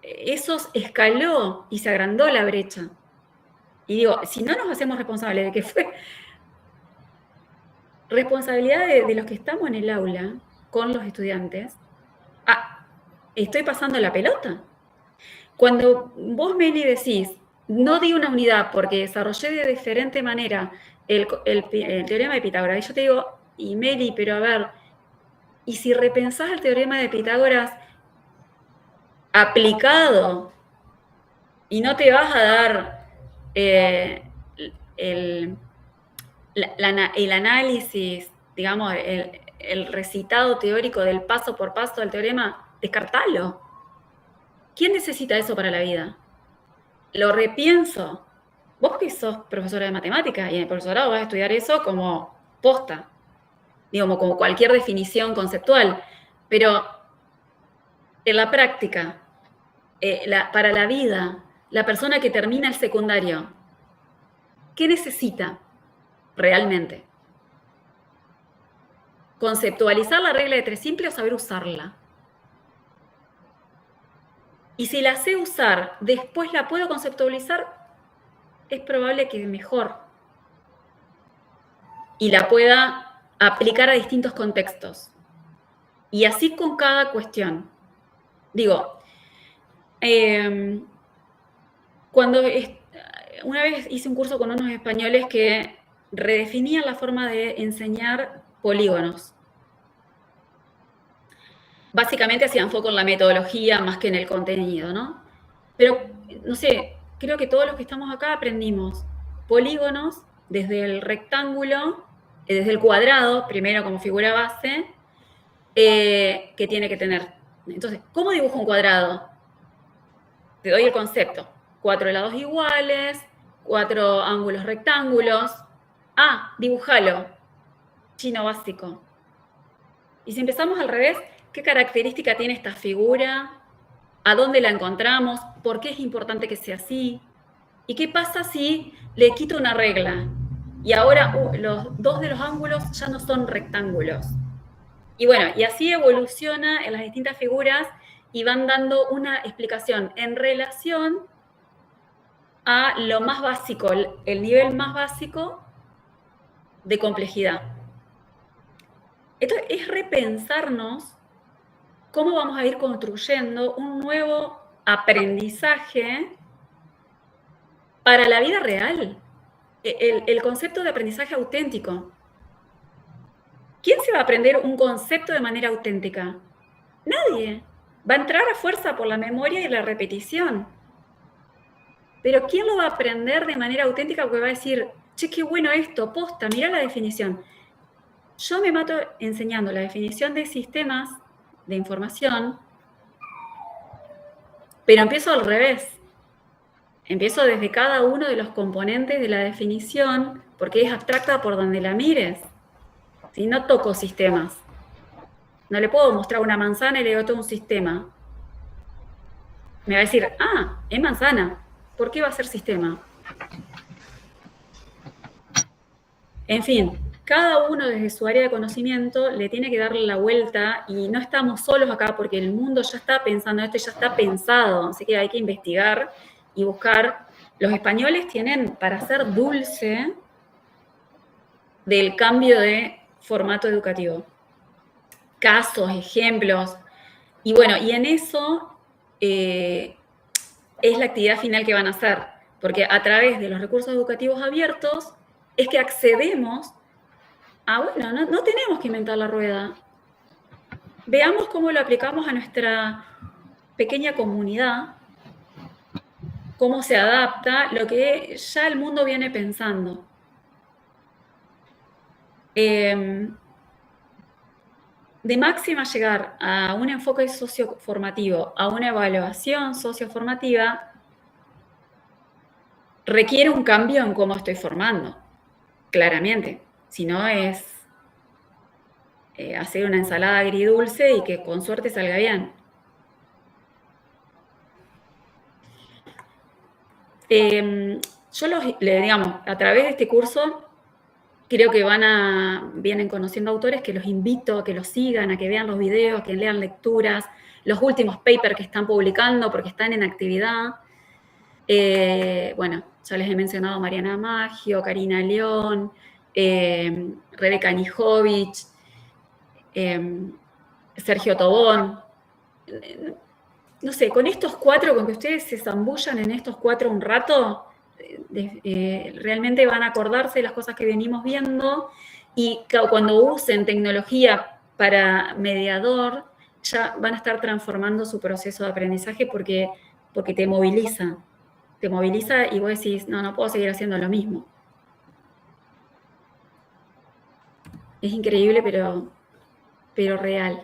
eso escaló y se agrandó la brecha. Y digo, si no nos hacemos responsables de que fue responsabilidad de los que estamos en el aula con los estudiantes, estoy pasando la pelota. Cuando vos, Meli, decís, no di una unidad porque desarrollé de diferente manera el teorema de Pitágoras, y yo te digo, y Meli, pero a ver, y si repensás el teorema de Pitágoras aplicado y no te vas a dar el análisis, digamos, el recitado teórico del paso por paso del teorema, descartalo. ¿Quién necesita eso para la vida? Lo repienso. Vos que sos profesora de matemáticas y en el profesorado vas a estudiar eso como posta, digamos, como cualquier definición conceptual, pero en la práctica, para la vida, la persona que termina el secundario, ¿qué necesita realmente? ¿Conceptualizar la regla de 3 simple o saber usarla? Y si la sé usar, después la puedo conceptualizar, es probable que mejor. Y la pueda aplicar a distintos contextos. Y así con cada cuestión. Digo, una vez hice un curso con unos españoles que redefinían la forma de enseñar polígonos. Básicamente hacían foco en la metodología más que en el contenido, ¿no? Pero, no sé, creo que todos los que estamos acá aprendimos polígonos desde el rectángulo, desde el cuadrado, primero como figura base, que tiene que tener. Entonces, ¿cómo dibujo un cuadrado? Te doy el concepto. 4 lados iguales, 4 ángulos rectángulos. Ah, dibújalo. Chino básico. Y si empezamos al revés, ¿qué característica tiene esta figura? ¿A dónde la encontramos? ¿Por qué es importante que sea así? ¿Y qué pasa si le quito una regla? Y ahora los dos de los ángulos ya no son rectángulos. Y bueno, y así evoluciona en las distintas figuras y van dando una explicación en relación a lo más básico, el nivel más básico de complejidad. Entonces, es repensarnos cómo vamos a ir construyendo un nuevo aprendizaje para la vida real. El concepto de aprendizaje auténtico. ¿Quién se va a aprender un concepto de manera auténtica? Nadie. Va a entrar a fuerza por la memoria y la repetición. Pero ¿quién lo va a aprender de manera auténtica? Porque va a decir, che, qué bueno esto, posta, mirá la definición. Yo me mato enseñando la definición de sistemas de información, pero empiezo al revés. Empiezo desde cada uno de los componentes de la definición, porque es abstracta por donde la mires. Si no toco sistemas, no le puedo mostrar una manzana y le digo todo un sistema. Me va a decir, ah, es manzana. ¿Por qué va a ser sistema? En fin, cada uno desde su área de conocimiento le tiene que darle la vuelta y no estamos solos acá porque el mundo ya está pensando esto y ya está pensado. Así que hay que investigar y buscar. Los españoles tienen para hacer dulce del cambio de formato educativo. Casos, ejemplos. Y bueno, y en eso es la actividad final que van a hacer, porque a través de los recursos educativos abiertos es que accedemos a, bueno, no tenemos que inventar la rueda. Veamos cómo lo aplicamos a nuestra pequeña comunidad, cómo se adapta lo que ya el mundo viene pensando. De máxima llegar a un enfoque socioformativo, a una evaluación socioformativa, requiere un cambio en cómo estoy formando, claramente. Si no es hacer una ensalada agridulce y que con suerte salga bien. Yo digamos, a través de este curso, creo que vienen conociendo autores que los invito a que los sigan, a que vean los videos, a que lean lecturas, los últimos papers que están publicando porque están en actividad. Bueno, ya les he mencionado a Mariana Maggio, Karina León, Rebeca Nijovic, Sergio Tobón. No sé, con estos 4, con que ustedes se zambullan en estos 4 un rato, realmente van a acordarse de las cosas que venimos viendo y cuando usen tecnología para mediador, ya van a estar transformando su proceso de aprendizaje porque te moviliza. Te moviliza y vos decís, no puedo seguir haciendo lo mismo. Es increíble, pero real.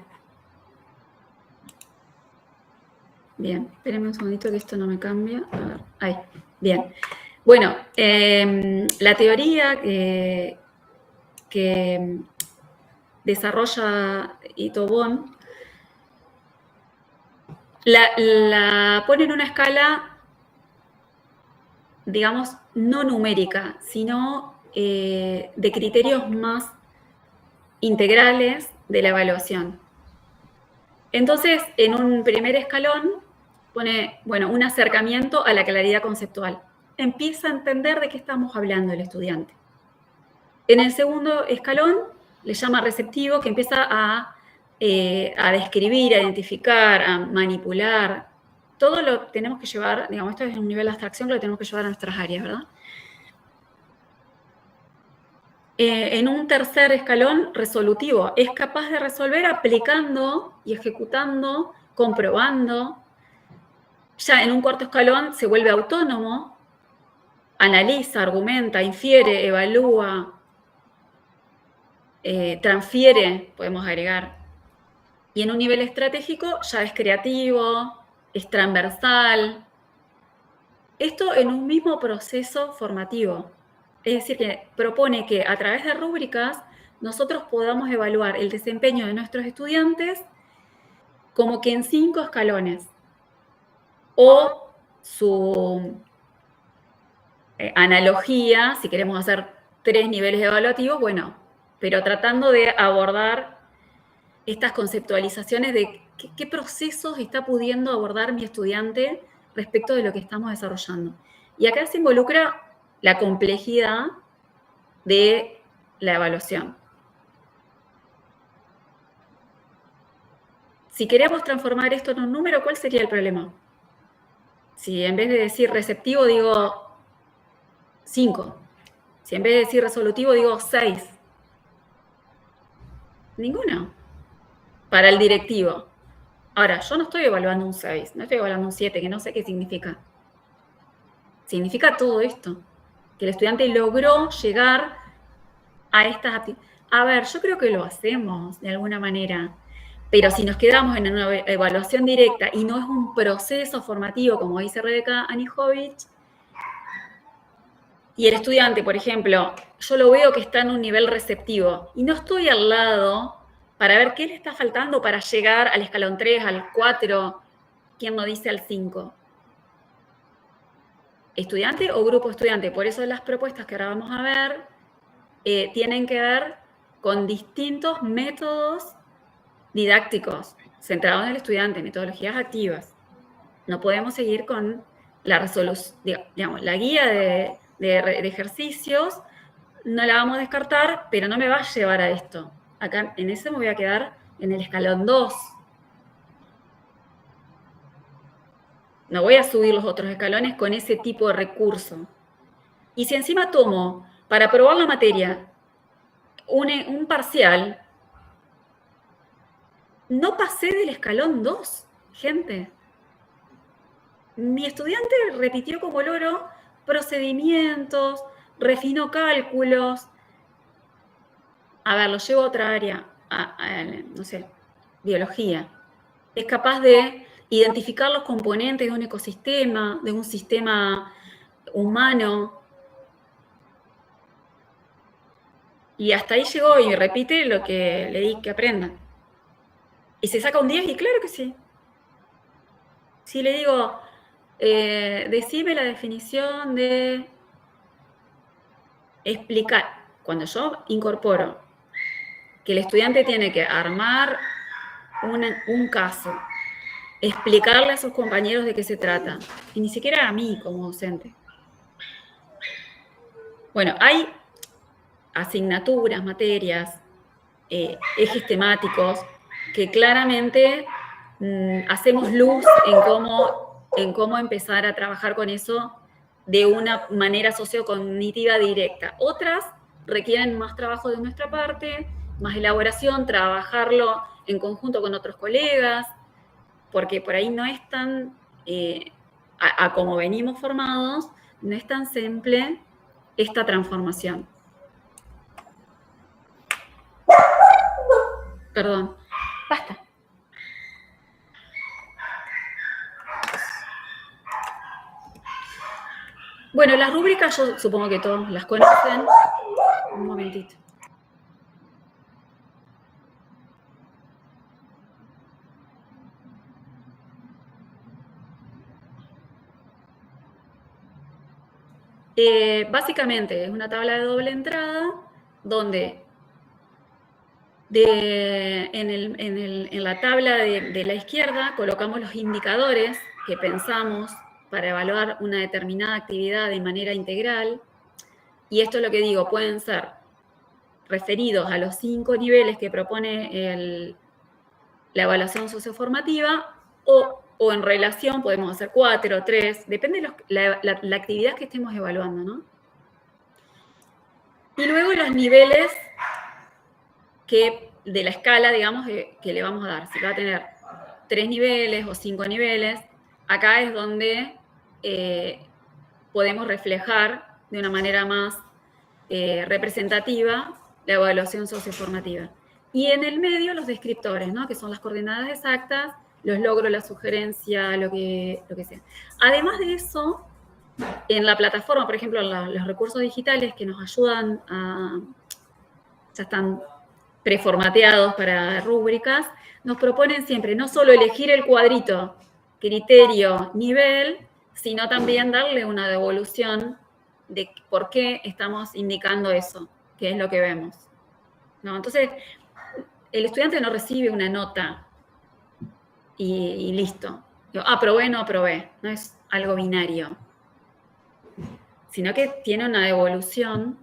Bien, espérenme un segundito que esto no me cambia. A ver, ahí, bien. Bueno, la teoría que desarrolla Tobón la pone en una escala, digamos, no numérica, sino de criterios más integrales de la evaluación. Entonces, en un primer escalón pone, bueno, un acercamiento a la claridad conceptual. Empieza a entender de qué estamos hablando el estudiante. En el segundo escalón le llama receptivo, que empieza a describir, a identificar, a manipular. Todo lo tenemos que llevar, digamos, esto es un nivel de abstracción que lo tenemos que llevar a nuestras áreas, ¿verdad? En un tercer escalón, resolutivo. Es capaz de resolver aplicando y ejecutando, comprobando. Ya en un cuarto escalón se vuelve autónomo, analiza, argumenta, infiere, evalúa, transfiere, podemos agregar. Y en un nivel estratégico ya es creativo, es transversal. Esto en un mismo proceso formativo. Es decir, que propone que a través de rúbricas nosotros podamos evaluar el desempeño de nuestros estudiantes como que en 5 escalones. O su analogía, si queremos hacer 3 niveles evaluativos, bueno, pero tratando de abordar estas conceptualizaciones de qué procesos está pudiendo abordar mi estudiante respecto de lo que estamos desarrollando. Y acá se involucra la complejidad de la evaluación. Si queremos transformar esto en un número, ¿cuál sería el problema? Si en vez de decir receptivo digo 5, si en vez de decir resolutivo digo 6, ninguno para el directivo. Ahora, yo no estoy evaluando un 6, no estoy evaluando un 7, que no sé qué significa. Significa todo esto, que el estudiante logró llegar a estas aptitudes. A ver, yo creo que lo hacemos de alguna manera, pero si nos quedamos en una evaluación directa y no es un proceso formativo, como dice Rebeca Anijovic, y el estudiante, por ejemplo, yo lo veo que está en un nivel receptivo y no estoy al lado para ver qué le está faltando para llegar al escalón 3, al 4, quién no dice al 5. ¿Estudiante o grupo estudiante? Por eso las propuestas que ahora vamos a ver tienen que ver con distintos métodos didácticos centrados en el estudiante, metodologías activas. No podemos seguir con la resolución, digamos, la guía de ejercicios, no la vamos a descartar, pero no me va a llevar a esto. Acá en ese me voy a quedar en el escalón 2. No voy a subir los otros escalones con ese tipo de recurso. Y si encima tomo, para aprobar la materia, un parcial, no pasé del escalón 2, gente. Mi estudiante repitió como loro procedimientos, refinó cálculos. A ver, lo llevo a otra área, no sé, biología. Es capaz de identificar los componentes de un ecosistema, de un sistema humano. Y hasta ahí llegó y repite lo que le di que aprenda. ¿Y se saca un 10? Y claro que sí. Si le digo, decime la definición de explicar. Cuando yo incorporo que el estudiante tiene que armar un caso, explicarle a sus compañeros de qué se trata, y ni siquiera a mí como docente. Bueno, hay asignaturas, materias, ejes temáticos que claramente hacemos luz en cómo empezar a trabajar con eso de una manera sociocognitiva directa. Otras requieren más trabajo de nuestra parte, más elaboración, trabajarlo en conjunto con otros colegas, porque por ahí no es tan, a como venimos formados, no es tan simple esta transformación. Perdón. Basta. Bueno, las rúbricas yo supongo que todos las conocen. Un momentito. Básicamente es una tabla de doble entrada donde en la tabla de la izquierda colocamos los indicadores que pensamos para evaluar una determinada actividad de manera integral. Y esto es lo que digo, pueden ser referidos a los 5 niveles que propone la evaluación socioformativa o en relación, podemos hacer 4, 3, depende de la actividad que estemos evaluando, ¿no? Y luego los niveles de la escala, digamos, que le vamos a dar. Si va a tener 3 niveles o 5 niveles, acá es donde podemos reflejar de una manera más representativa la evaluación socioformativa. Y en el medio los descriptores, ¿no? Que son las coordenadas exactas, los logros, la sugerencia, lo que sea. Además de eso, en la plataforma, por ejemplo, los recursos digitales que nos ayudan ya están preformateados para rúbricas, nos proponen siempre no solo elegir el cuadrito, criterio, nivel, sino también darle una devolución de por qué estamos indicando eso, que es lo que vemos, ¿no? Entonces, el estudiante no recibe una nota y listo. Yo, aprobé, no aprobé. No es algo binario. Sino que tiene una devolución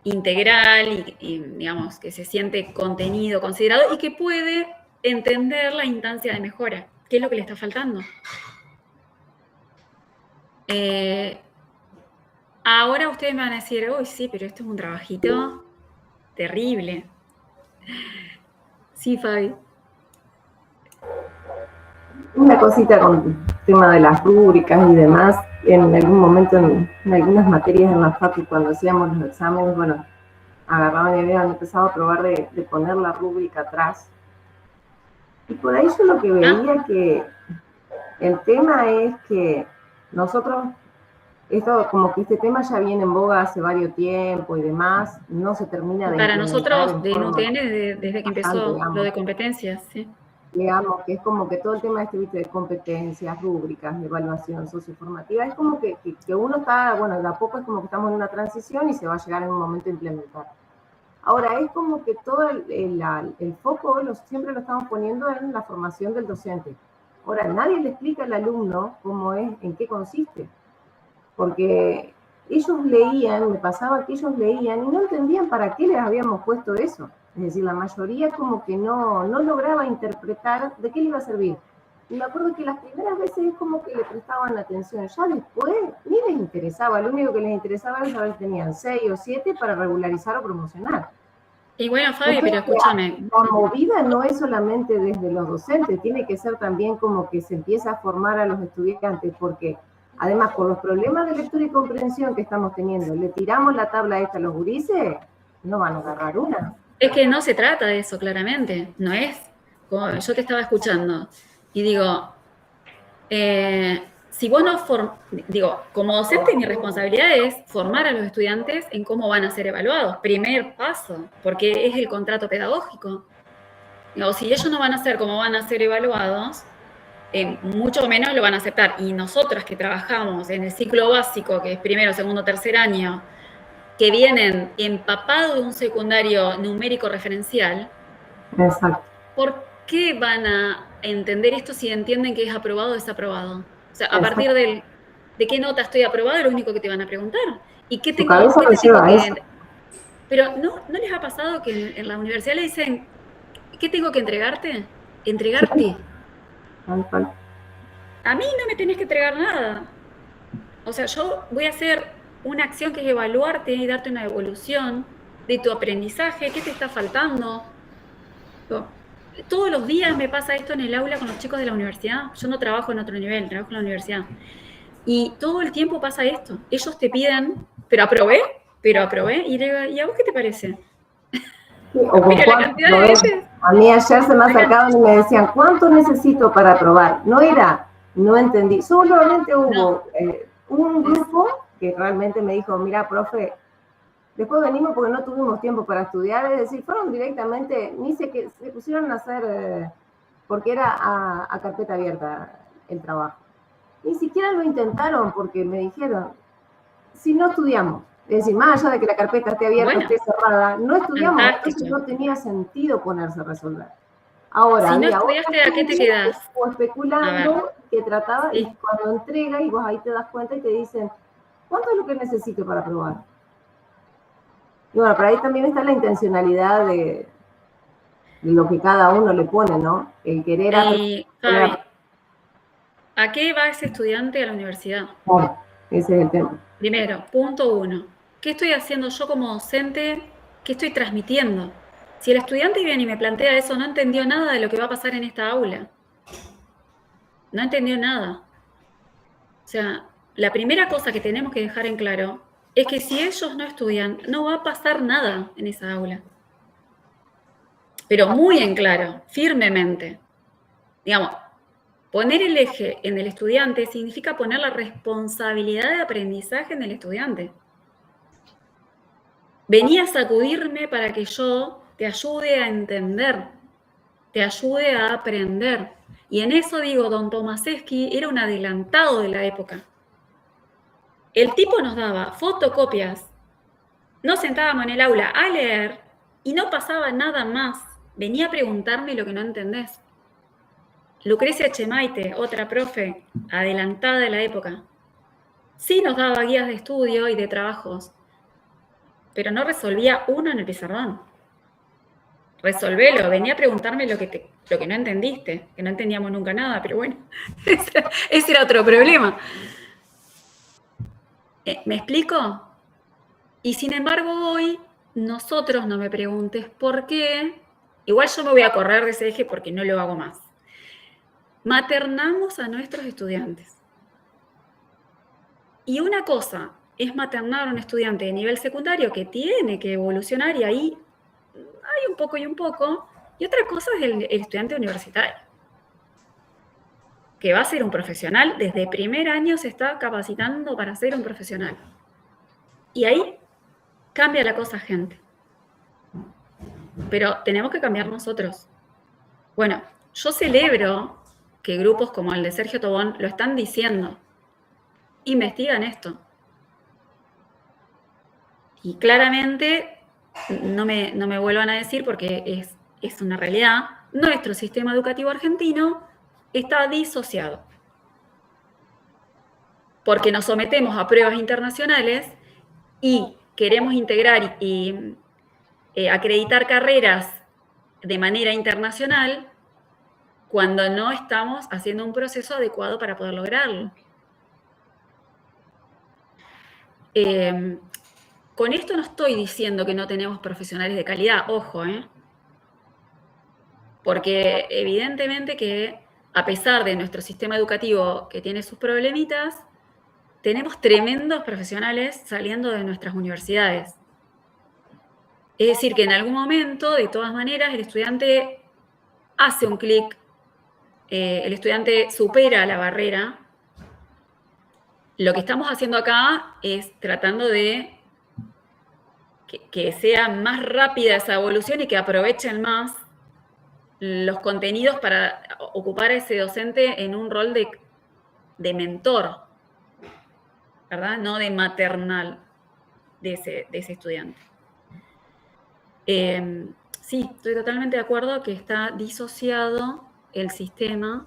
integral y digamos, que se siente contenido, considerado y que puede entender la instancia de mejora. ¿Qué es lo que le está faltando? Ahora ustedes me van a decir, uy, sí, pero esto es un trabajito terrible. Sí, Fabi. Una cosita con el tema de las rúbricas y demás. En algún momento, en algunas materias en la facu, cuando hacíamos los exámenes, bueno, agarraban y habían empezado a probar de poner la rúbrica atrás. Y por ahí yo lo que veía que el tema es que nosotros, esto como que este tema ya viene en boga hace varios tiempos y demás, no se termina de... Para nosotros, de UTN, desde que empezó lo de competencias, sí. Digamos que es como que todo el tema de competencias, rúbricas, de evaluación socioformativa, es como que uno está, bueno, de a poco es como que estamos en una transición y se va a llegar en un momento a implementar. Ahora, es como que todo el foco siempre lo estamos poniendo en la formación del docente. Ahora, nadie le explica al alumno cómo es, en qué consiste. Porque ellos leían, me pasaba que ellos leían y no entendían para qué les habíamos puesto eso. Es decir, la mayoría como que no lograba interpretar de qué le iba a servir. Y me acuerdo que las primeras veces es como que le prestaban atención. Ya después ni les interesaba. Lo único que les interesaba era saber si tenían 6 o 7 para regularizar o promocionar. Y bueno, Fabi, pero escúchame. La movida no es solamente desde los docentes, tiene que ser también como que se empieza a formar a los estudiantes, porque además con los problemas de lectura y comprensión que estamos teniendo, le tiramos la tabla esta a los gurises, no van a agarrar una. Es que no se trata de eso, claramente. No es como yo te estaba escuchando y digo, si vos no como docente mi responsabilidad es formar a los estudiantes en cómo van a ser evaluados. Primer paso, porque es el contrato pedagógico. Digo, si ellos no van a ser como van a ser evaluados, mucho menos lo van a aceptar. Y nosotras que trabajamos en el ciclo básico, que es primero, segundo, tercer año, que vienen empapados de un secundario numérico referencial, exacto. ¿Por qué van a entender esto si entienden que es aprobado o desaprobado? O sea, a partir de qué nota estoy aprobado es lo único que te van a preguntar. ¿Y qué tengo que... Pero ¿no les ha pasado que en la universidad le dicen, ¿qué tengo que entregarte? Entregarte. A mí no me tenés que entregar nada. O sea, yo voy a hacer una acción que es evaluarte y darte una evolución de tu aprendizaje, qué te está faltando. Todos los días me pasa esto en el aula con los chicos de la universidad. Yo no trabajo en otro nivel, trabajo en la universidad. Y todo el tiempo pasa esto. Ellos te piden, pero aprobé, ¿y a vos qué te parece? Sí, o mira la cantidad de veces. A mí ayer se me acercaban y me decían, ¿cuánto necesito para aprobar? No entendí. Solamente hubo un grupo que realmente me dijo, mira, profe, después venimos porque no tuvimos tiempo para estudiar, es decir, fueron directamente, ni se pusieron a hacer, porque era a carpeta abierta el trabajo. Ni siquiera lo intentaron porque me dijeron, si no estudiamos, es decir, más allá de que la carpeta esté abierta, esté cerrada, no estudiamos, entonces no tenía sentido ponerse a resolver. Ahora, si no estudiaste, ¿a qué te quedas? O especulando que trataba, y cuando entrega, y vos ahí te das cuenta y te dicen, ¿cuánto es lo que necesito para aprobar? Y bueno, por ahí también está la intencionalidad de lo que cada uno le pone, ¿no? El querer... Fabi, ¿a qué va ese estudiante a la universidad? Bueno, ese es el tema. Primero, punto 1. ¿Qué estoy haciendo yo como docente? ¿Qué estoy transmitiendo? Si el estudiante viene y me plantea eso, no entendió nada de lo que va a pasar en esta aula. no entendió nada. O sea, la primera cosa que tenemos que dejar en claro es que si ellos no estudian, no va a pasar nada en esa aula. Pero muy en claro, firmemente. Digamos, poner el eje en el estudiante significa poner la responsabilidad de aprendizaje en el estudiante. Vení a sacudirme para que yo te ayude a entender, te ayude a aprender. Y en eso digo, don Tomaszewski era un adelantado de la época. El tipo nos daba fotocopias, nos sentábamos en el aula a leer y no pasaba nada más. Venía a preguntarme lo que no entendés. Lucrecia Echemaite, otra profe, adelantada de la época. Sí nos daba guías de estudio y de trabajos, pero no resolvía uno en el pizarrón. Resolvelo, venía a preguntarme lo que no entendiste, que no entendíamos nunca nada, pero bueno, ese era otro problema. ¿Me explico? Y sin embargo hoy, nosotros, no me preguntes por qué, igual yo me voy a correr de ese eje porque no lo hago más. Maternamos a nuestros estudiantes. Y una cosa es maternar a un estudiante de nivel secundario que tiene que evolucionar y ahí hay un poco y un poco, y otra cosa es el estudiante universitario, que va a ser un profesional, desde primer año se está capacitando para ser un profesional. Y ahí cambia la cosa, gente. Pero tenemos que cambiar nosotros. Bueno, yo celebro que grupos como el de Sergio Tobón lo están diciendo. Investigan esto. Y claramente, no me vuelvan a decir porque es una realidad, nuestro sistema educativo argentino está disociado. Porque nos sometemos a pruebas internacionales y queremos integrar y acreditar carreras de manera internacional cuando no estamos haciendo un proceso adecuado para poder lograrlo. Con esto no estoy diciendo que no tenemos profesionales de calidad, ojo, porque evidentemente que a pesar de nuestro sistema educativo que tiene sus problemitas, tenemos tremendos profesionales saliendo de nuestras universidades. Es decir, que en algún momento, de todas maneras, el estudiante hace un clic, el estudiante supera la barrera. Lo que estamos haciendo acá es tratando de que sea más rápida esa evolución y que aprovechen más los contenidos para ocupar a ese docente en un rol de mentor, ¿verdad? No de maternal de ese estudiante. Sí, estoy totalmente de acuerdo que está disociado el sistema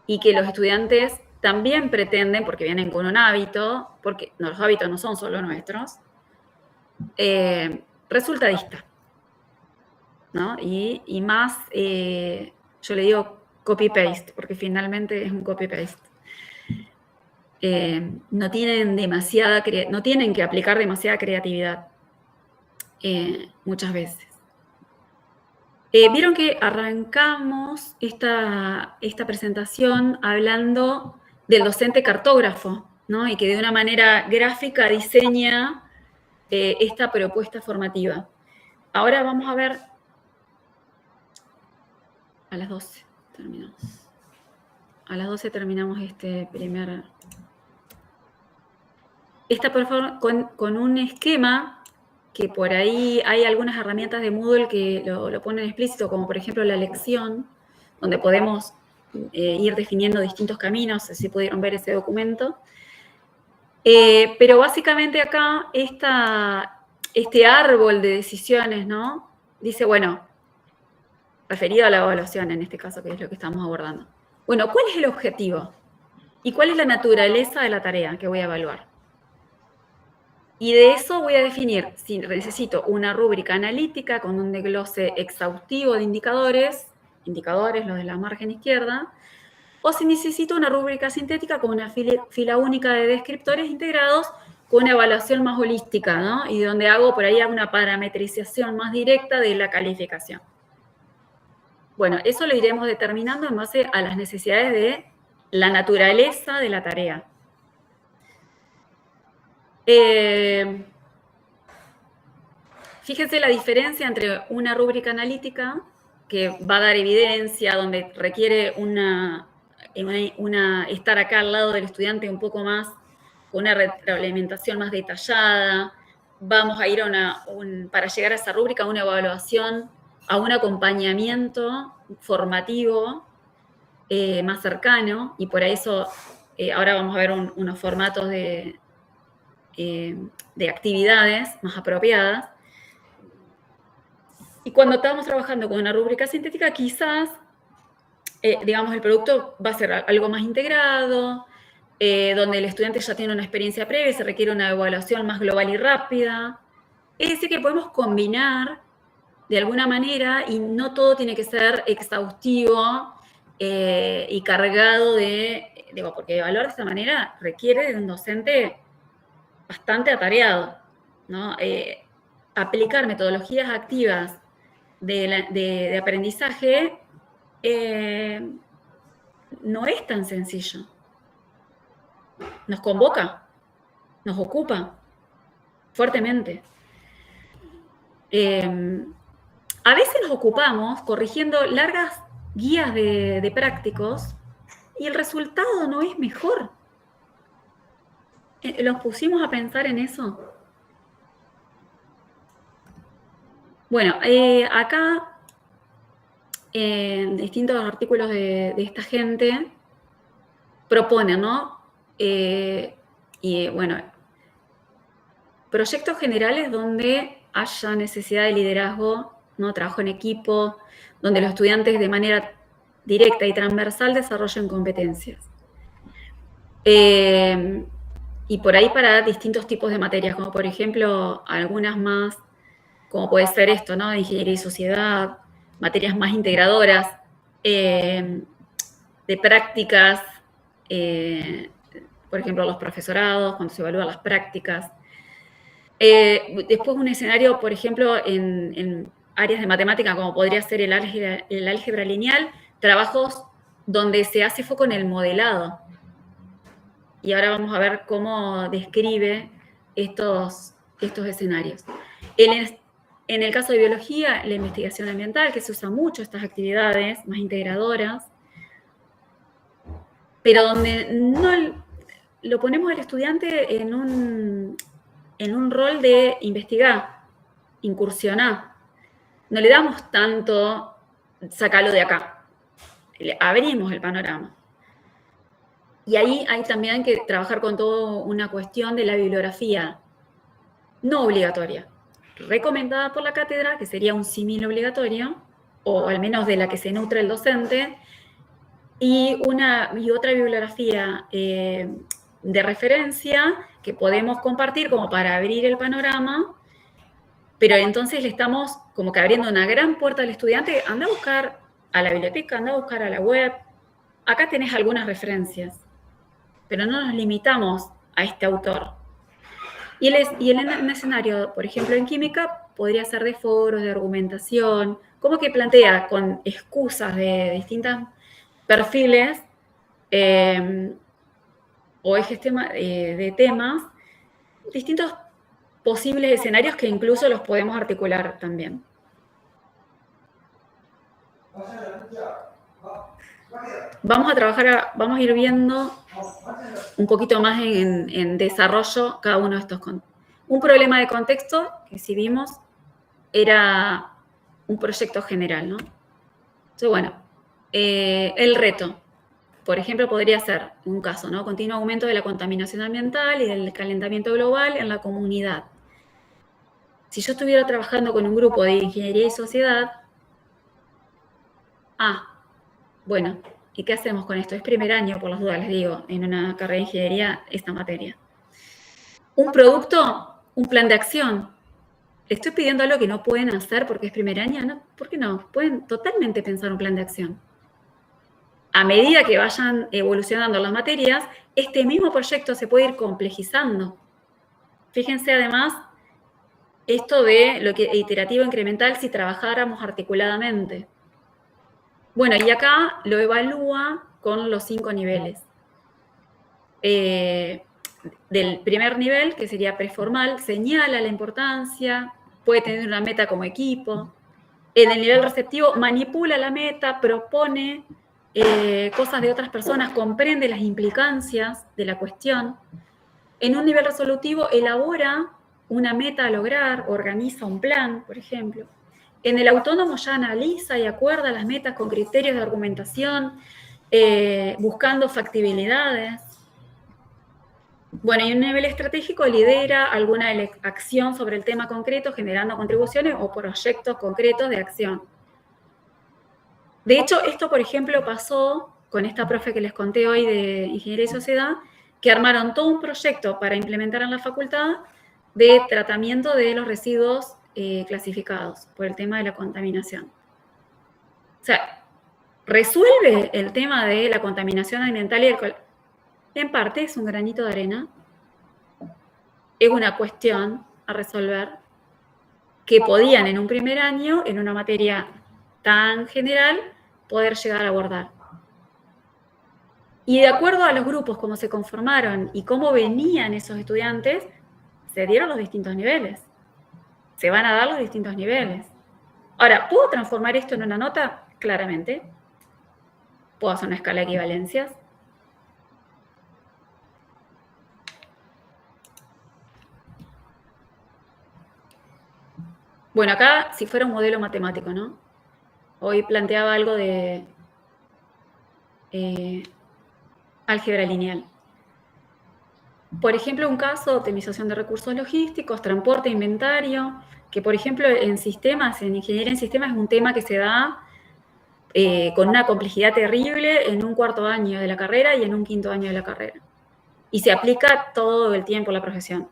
y que los estudiantes también pretenden, porque vienen con un hábito, porque los hábitos no son solo nuestros, resultadista, ¿no? Y más, yo le digo copy-paste, porque finalmente es un copy-paste. No tienen que aplicar demasiada creatividad muchas veces. Vieron que arrancamos esta presentación hablando del docente cartógrafo, ¿no? Y que de una manera gráfica diseña esta propuesta formativa. Ahora vamos a ver, a las 12 terminamos. A las 12 terminamos este primer... Esta, por favor, con un esquema que por ahí hay algunas herramientas de Moodle que lo ponen explícito, como por ejemplo la lección, donde podemos ir definiendo distintos caminos, si pudieron ver ese documento. Pero básicamente acá este árbol de decisiones, ¿no? Dice, bueno, referido a la evaluación en este caso, que es lo que estamos abordando. Bueno, ¿cuál es el objetivo? ¿Y cuál es la naturaleza de la tarea que voy a evaluar? Y de eso voy a definir si necesito una rúbrica analítica con un desglose exhaustivo de indicadores, los de la margen izquierda, o si necesito una rúbrica sintética con una fila única de descriptores integrados con una evaluación más holística, ¿no? Y donde hago por ahí una parametrización más directa de la calificación. Bueno, eso lo iremos determinando en base a las necesidades de la naturaleza de la tarea. Fíjense la diferencia entre una rúbrica analítica, que va a dar evidencia, donde requiere estar acá al lado del estudiante un poco más, con una retroalimentación más detallada. Vamos a ir para llegar a esa rúbrica, a una evaluación, a un acompañamiento formativo más cercano, y por eso ahora vamos a ver unos formatos de actividades más apropiadas. Y cuando estamos trabajando con una rúbrica sintética, quizás, digamos, el producto va a ser algo más integrado, donde el estudiante ya tiene una experiencia previa y se requiere una evaluación más global y rápida. Es decir, que podemos combinar de alguna manera y no todo tiene que ser exhaustivo y cargado porque evaluar de esta manera requiere de un docente bastante atareado, ¿no? Aplicar metodologías activas de aprendizaje no es tan sencillo. Nos convoca, nos ocupa fuertemente. A veces nos ocupamos corrigiendo largas guías de prácticos y el resultado no es mejor. ¿Los pusimos a pensar en eso? Bueno, acá en distintos artículos de esta gente proponen, ¿no? Proyectos generales donde haya necesidad de liderazgo, ¿no? Trabajo en equipo, donde los estudiantes de manera directa y transversal desarrollen competencias. Y por ahí para distintos tipos de materias, como por ejemplo algunas más, como puede ser esto, ¿no? De ingeniería y sociedad, materias más integradoras, de prácticas, por ejemplo, los profesorados, cuando se evalúan las prácticas. Después un escenario, por ejemplo, en áreas de matemática, como podría ser el álgebra lineal, trabajos donde se hace foco en el modelado. Y ahora vamos a ver cómo describe estos escenarios. En el caso de biología, la investigación ambiental, que se usa mucho estas actividades más integradoras, pero donde no lo ponemos al estudiante en un rol de investigar, incursionar. No le damos tanto, sácalo de acá. Le abrimos el panorama. Y ahí hay también que trabajar con toda una cuestión de la bibliografía no obligatoria, recomendada por la cátedra, que sería un símil obligatorio, o al menos de la que se nutre el docente, y otra bibliografía de referencia que podemos compartir como para abrir el panorama, pero entonces le estamos como que abriendo una gran puerta al estudiante. Anda a buscar a la biblioteca, anda a buscar a la web. Acá tenés algunas referencias, pero no nos limitamos a este autor. Y el escenario, por ejemplo, en química, podría ser de foros, de argumentación, como que plantea con excusas de distintos perfiles o ejes de temas, distintos posibles escenarios que incluso los podemos articular también. Vamos a ir viendo un poquito más en desarrollo cada uno de estos contextos. Un problema de contexto que sí vimos era un proyecto general, ¿no? Entonces, bueno, el reto, por ejemplo, podría ser un caso, ¿no? Continuo aumento de la contaminación ambiental y del calentamiento global en la comunidad. Si yo estuviera trabajando con un grupo de ingeniería y sociedad, bueno, ¿y qué hacemos con esto? Es primer año, por las dudas, les digo, en una carrera de ingeniería, esta materia. Un producto, un plan de acción. ¿Le estoy pidiendo algo que no pueden hacer porque es primer año? ¿No? ¿Por qué no? Pueden totalmente pensar un plan de acción. A medida que vayan evolucionando las materias, este mismo proyecto se puede ir complejizando. Fíjense además esto de lo que iterativo incremental si trabajáramos articuladamente. Bueno, y acá lo evalúa con los 5 niveles. Del primer nivel, que sería preformal, señala la importancia, puede tener una meta como equipo. En el nivel receptivo manipula la meta, propone cosas de otras personas, comprende las implicancias de la cuestión. En un nivel resolutivo elabora una meta a lograr, organiza un plan, por ejemplo. En el autónomo ya analiza y acuerda las metas con criterios de argumentación, buscando factibilidades. Bueno, y en un nivel estratégico lidera alguna acción sobre el tema concreto, generando contribuciones o proyectos concretos de acción. De hecho, esto, por ejemplo, pasó con esta profe que les conté hoy de Ingeniería y Sociedad, que armaron todo un proyecto para implementar en la facultad de tratamiento de los residuos clasificados por el tema de la contaminación. O sea, resuelve el tema de la contaminación ambiental y en parte es un granito de arena, es una cuestión a resolver que podían en un primer año, en una materia tan general, poder llegar a abordar. Y de acuerdo a los grupos, cómo se conformaron y cómo venían esos estudiantes, se dieron los distintos niveles. Se van a dar los distintos niveles. Ahora, ¿puedo transformar esto en una nota? Claramente. ¿Puedo hacer una escala de equivalencias? Bueno, acá, si fuera un modelo matemático, ¿no? Hoy planteaba algo de álgebra lineal. Por ejemplo, un caso de optimización de recursos logísticos, transporte, inventario, que por ejemplo en sistemas, en ingeniería en sistemas es un tema que se da con una complejidad terrible en un 4º año de la carrera y en un 5º año de la carrera. Y se aplica todo el tiempo la profesión.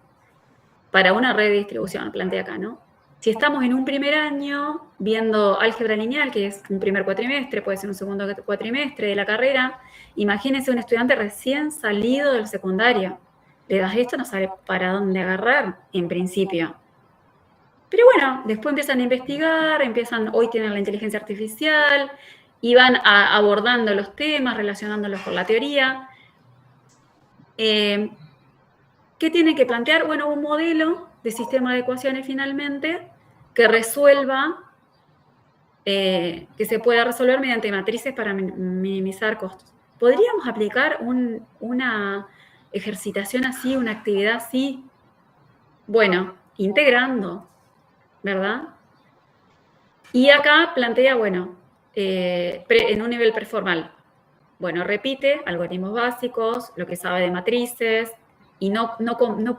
Para una red de distribución, plantea acá, ¿no? Si estamos en un primer año viendo álgebra lineal, que es un primer cuatrimestre, puede ser un segundo cuatrimestre de la carrera, imagínense un estudiante recién salido del secundario. Le das esto, no sabe para dónde agarrar, en principio. Pero bueno, después empiezan a investigar, hoy tienen la inteligencia artificial, y van abordando los temas, relacionándolos con la teoría. ¿Qué tienen que plantear? Bueno, un modelo de sistema de ecuaciones finalmente que resuelva, que se pueda resolver mediante matrices para minimizar costos. ¿Podríamos aplicar una ejercitación así, una actividad así? Bueno, integrando, ¿verdad? Y acá plantea, bueno, en un nivel preformal, bueno, repite algoritmos básicos, lo que sabe de matrices, y no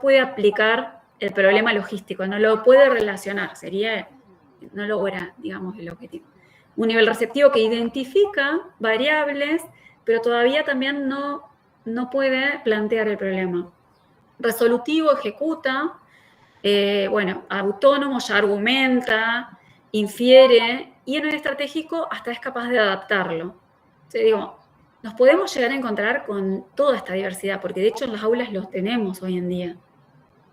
puede aplicar el problema logístico, no lo puede relacionar, no logra, digamos, el objetivo. Un nivel receptivo que identifica variables, pero todavía también no puede plantear el problema. Resolutivo, ejecuta, bueno, autónomo, ya argumenta, infiere, y en el estratégico hasta es capaz de adaptarlo. O sea, digo, nos podemos llegar a encontrar con toda esta diversidad, porque de hecho en las aulas los tenemos hoy en día.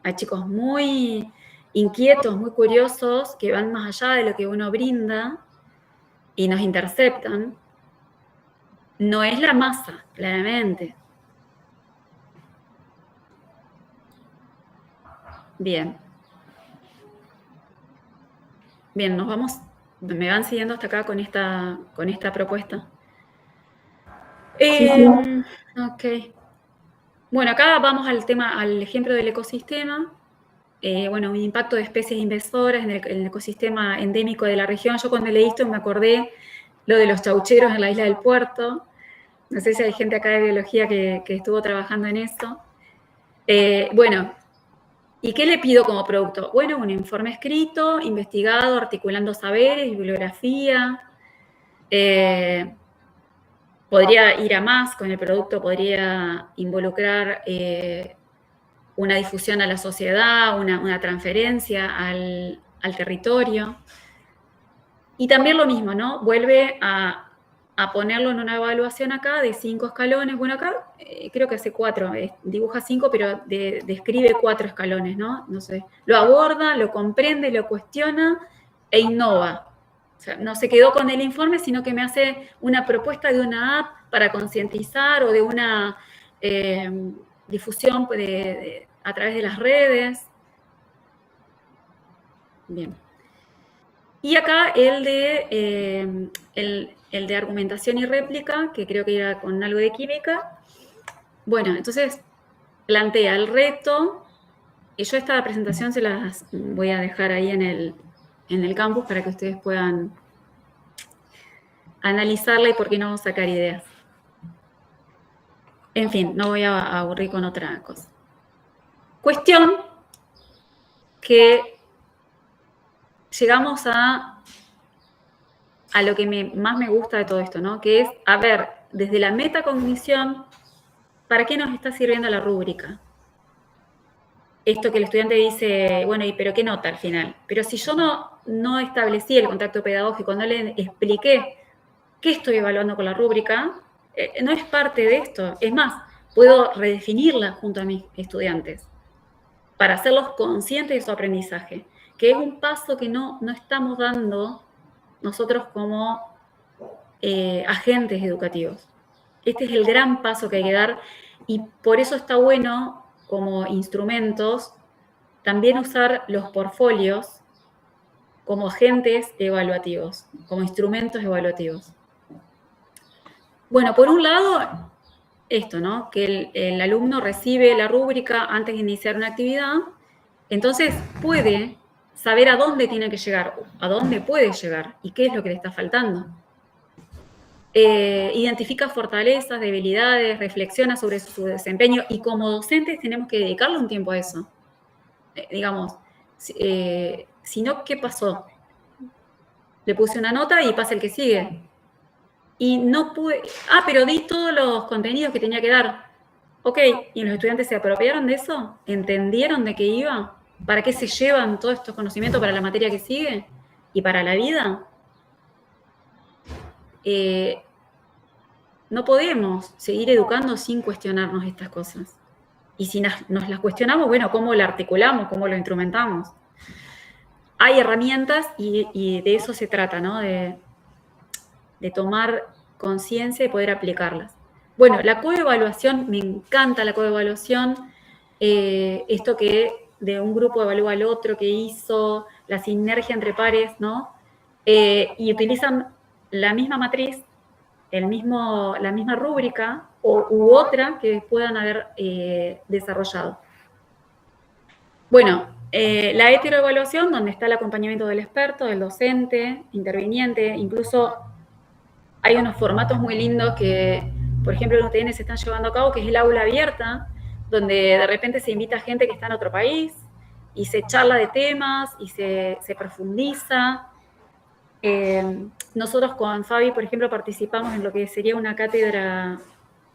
Hay chicos muy inquietos, muy curiosos, que van más allá de lo que uno brinda y nos interceptan. No es la masa, claramente. Bien. Bien, nos vamos, me van siguiendo hasta acá con esta propuesta. Ok. Bueno, acá vamos al ejemplo del ecosistema. Bueno, un impacto de especies invasoras en el ecosistema endémico de la región. Yo cuando leí esto me acordé lo de los chaucheros en la isla del Puerto. No sé si hay gente acá de biología que estuvo trabajando en eso. Bueno, ¿y qué le pido como producto? Bueno, un informe escrito, investigado, articulando saberes, bibliografía. Podría ir a más con el producto, podría involucrar una difusión a la sociedad, una transferencia al territorio. Y también lo mismo, ¿no? Vuelve a ponerlo en una evaluación acá de 5 escalones. Bueno, acá creo que hace 4, dibuja 5, pero describe 4 escalones, ¿no? No sé, lo aborda, lo comprende, lo cuestiona e innova. O sea, no se quedó con el informe, sino que me hace una propuesta de una app para concientizar o de una difusión a través de las redes. Bien. Y acá el de argumentación y réplica, que creo que era con algo de química. Bueno, entonces plantea el reto, y yo esta presentación se las voy a dejar ahí en el campus para que ustedes puedan analizarla y por qué no sacar ideas. En fin, no voy a aburrir con otra cosa. Cuestión que llegamos a lo que más me gusta de todo esto, ¿no? Que es, a ver, desde la metacognición, ¿para qué nos está sirviendo la rúbrica? Esto que el estudiante dice, bueno, ¿pero qué nota al final? Pero si yo no establecí el contacto pedagógico, no le expliqué qué estoy evaluando con la rúbrica, no es parte de esto. Es más, puedo redefinirla junto a mis estudiantes para hacerlos conscientes de su aprendizaje, que es un paso que no estamos dando nosotros como agentes educativos. Este es el gran paso que hay que dar y por eso está bueno como instrumentos también usar los portfolios como agentes evaluativos, como instrumentos evaluativos. Bueno, por un lado, esto, ¿no? Que el alumno recibe la rúbrica antes de iniciar una actividad, entonces puede saber a dónde tiene que llegar, a dónde puede llegar y qué es lo que le está faltando. Identifica fortalezas, debilidades, reflexiona sobre su desempeño y como docentes tenemos que dedicarle un tiempo a eso. Digamos, si no, ¿qué pasó? Le puse una nota y pasa el que sigue. Y no pude... pero di todos los contenidos que tenía que dar. Ok, ¿y los estudiantes se apropiaron de eso? ¿Entendieron de qué iba? ¿Para qué se llevan todos estos conocimientos para la materia que sigue? ¿Y para la vida? No podemos seguir educando sin cuestionarnos estas cosas. Y si nos las cuestionamos, bueno, ¿cómo la articulamos? ¿Cómo lo instrumentamos? Hay herramientas y de eso se trata, ¿no? De tomar conciencia y poder aplicarlas. Bueno, la coevaluación, me encanta la coevaluación, esto que de un grupo evalúa al otro, que hizo, la sinergia entre pares, ¿no? Y utilizan la misma matriz, la misma rúbrica u otra que puedan haber desarrollado. Bueno, la heteroevaluación, donde está el acompañamiento del experto, del docente, interviniente, incluso hay unos formatos muy lindos que, por ejemplo, en UTN se están llevando a cabo, que es el aula abierta, donde de repente se invita a gente que está en otro país y se charla de temas y se profundiza. Nosotros con Fabi, por ejemplo, participamos en lo que sería una cátedra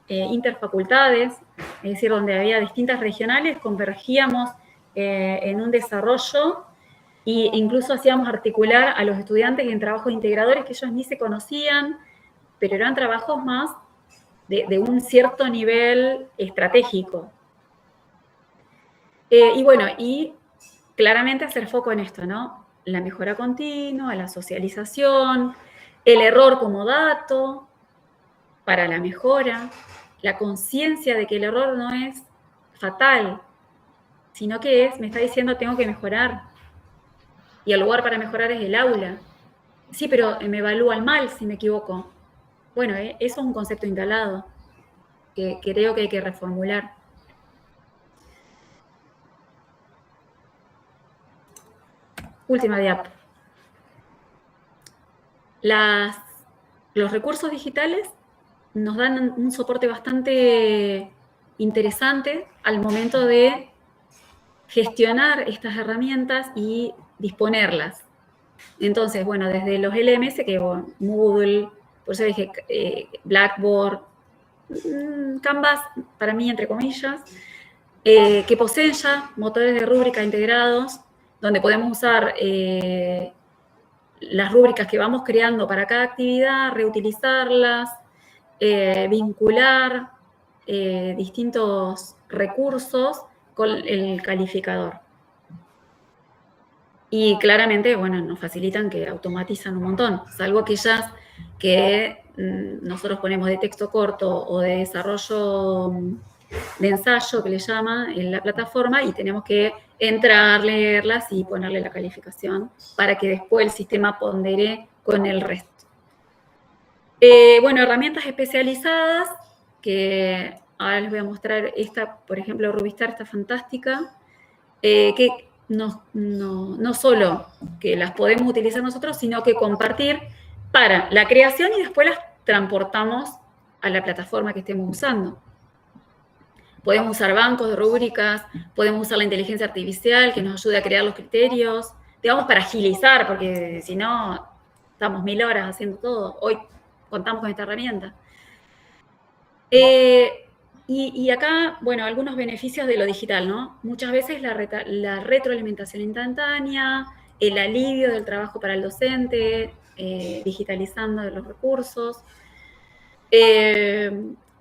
interfacultades, es decir, donde había distintas regionales, convergíamos en un desarrollo e incluso hacíamos articular a los estudiantes en trabajos integradores que ellos ni se conocían, pero eran trabajos más de un cierto nivel estratégico. Y bueno, y claramente hacer foco en esto, ¿no? La mejora continua, la socialización, el error como dato para la mejora, la conciencia de que el error no es fatal, sino que me está diciendo tengo que mejorar. Y el lugar para mejorar es el aula. Sí, pero me evalúan mal si me equivoco. Bueno, eso es un concepto instalado que creo que hay que reformular. Última diapo. Los recursos digitales nos dan un soporte bastante interesante al momento de gestionar estas herramientas y disponerlas. Entonces, bueno, desde los LMS, que Moodle, por eso dije Blackboard, Canvas, para mí, entre comillas, que poseen ya motores de rúbrica integrados, donde podemos usar las rúbricas que vamos creando para cada actividad, reutilizarlas, vincular distintos recursos con el calificador. Y claramente, bueno, nos facilitan que automatizan un montón. Salvo aquellas que nosotros ponemos de texto corto o de desarrollo de ensayo, que le llama, en la plataforma, y tenemos que entrar, leerlas y ponerle la calificación para que después el sistema pondere con el resto. Bueno, herramientas especializadas, que ahora les voy a mostrar esta, por ejemplo, Rubistar está fantástica, que no solo que las podemos utilizar nosotros, sino que compartir para la creación y después las transportamos a la plataforma que estemos usando. Podemos usar bancos de rúbricas, podemos usar la inteligencia artificial que nos ayude a crear los criterios, digamos, para agilizar, porque si no, estamos 1000 horas haciendo todo. Hoy contamos con esta herramienta. Y acá, bueno, algunos beneficios de lo digital, ¿no? Muchas veces la retroalimentación instantánea, el alivio del trabajo para el docente, digitalizando los recursos.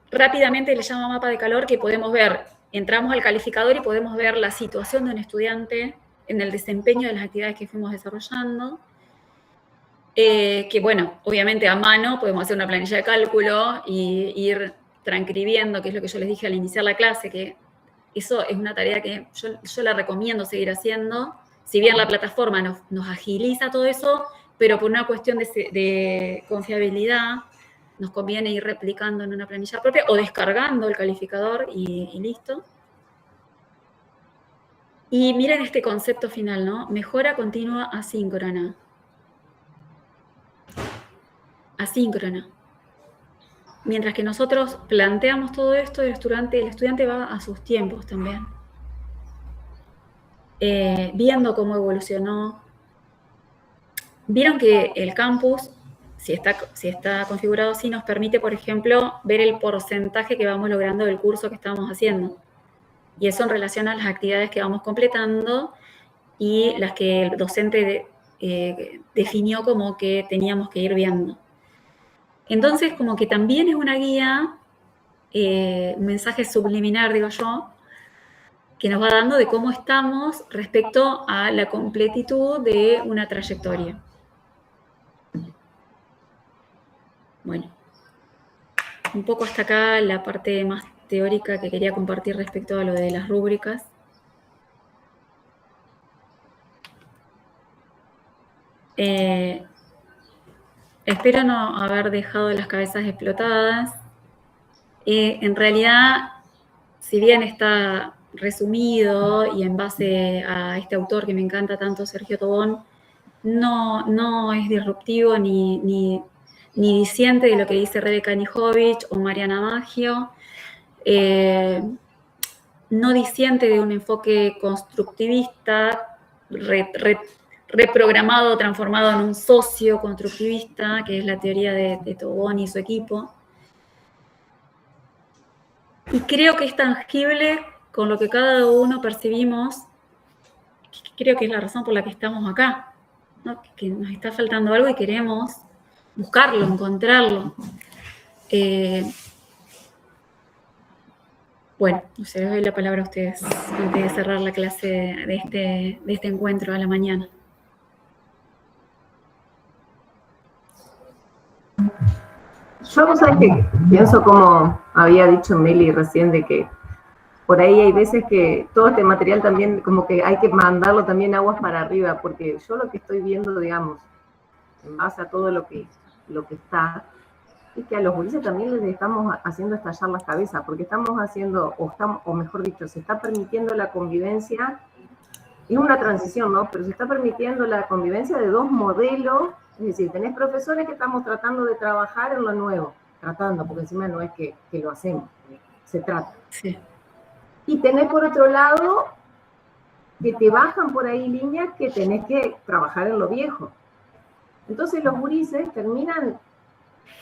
Rápidamente le llama mapa de calor, que podemos ver, entramos al calificador y podemos ver la situación de un estudiante en el desempeño de las actividades que fuimos desarrollando. Que bueno, obviamente a mano podemos hacer una planilla de cálculo y ir transcribiendo, que es lo que yo les dije al iniciar la clase, que eso es una tarea que yo la recomiendo seguir haciendo. Si bien la plataforma nos agiliza todo eso, pero por una cuestión de confiabilidad, nos conviene ir replicando en una planilla propia o descargando el calificador y listo. Y miren este concepto final, ¿no? Mejora continua asíncrona. Asíncrona. Mientras que nosotros planteamos todo esto, el estudiante va a sus tiempos también. Viendo cómo evolucionó. Vieron que el campus, si está configurado así, nos permite, por ejemplo, ver el porcentaje que vamos logrando del curso que estamos haciendo. Y eso en relación a las actividades que vamos completando y las que el docente definió como que teníamos que ir viendo. Entonces, como que también es una guía, un mensaje subliminar, digo yo, que nos va dando de cómo estamos respecto a la completitud de una trayectoria. Bueno, un poco hasta acá la parte más teórica que quería compartir respecto a lo de las rúbricas. Espero no haber dejado las cabezas explotadas. En realidad, si bien está resumido y en base a este autor que me encanta tanto, Sergio Tobón, no es disruptivo ni diciente de lo que dice Rebeca Nijovic o Mariana Maggio, no diciente de un enfoque constructivista, reprogramado, transformado en un socio constructivista, que es la teoría de Tobón y su equipo. Y creo que es tangible con lo que cada uno percibimos, creo que es la razón por la que estamos acá, ¿no? Que nos está faltando algo y queremos buscarlo, encontrarlo. Bueno, no sé, les doy la palabra a ustedes antes de cerrar la clase de este encuentro a la mañana. Yo, vos sabés que pienso, como había dicho Meli recién, de que por ahí hay veces que todo este material también como que hay que mandarlo también aguas para arriba, porque yo lo que estoy viendo, digamos, en base a todo lo que está, es que a los gurises también les estamos haciendo estallar las cabezas, porque estamos haciendo, o mejor dicho, se está permitiendo la convivencia, es una transición, ¿no? Pero se está permitiendo la convivencia de dos modelos. Es decir, tenés profesores que estamos tratando de trabajar en lo nuevo, porque encima no es que lo hacemos, se trata. Sí. Y tenés por otro lado que te bajan por ahí líneas que tenés que trabajar en lo viejo. Entonces los gurises terminan,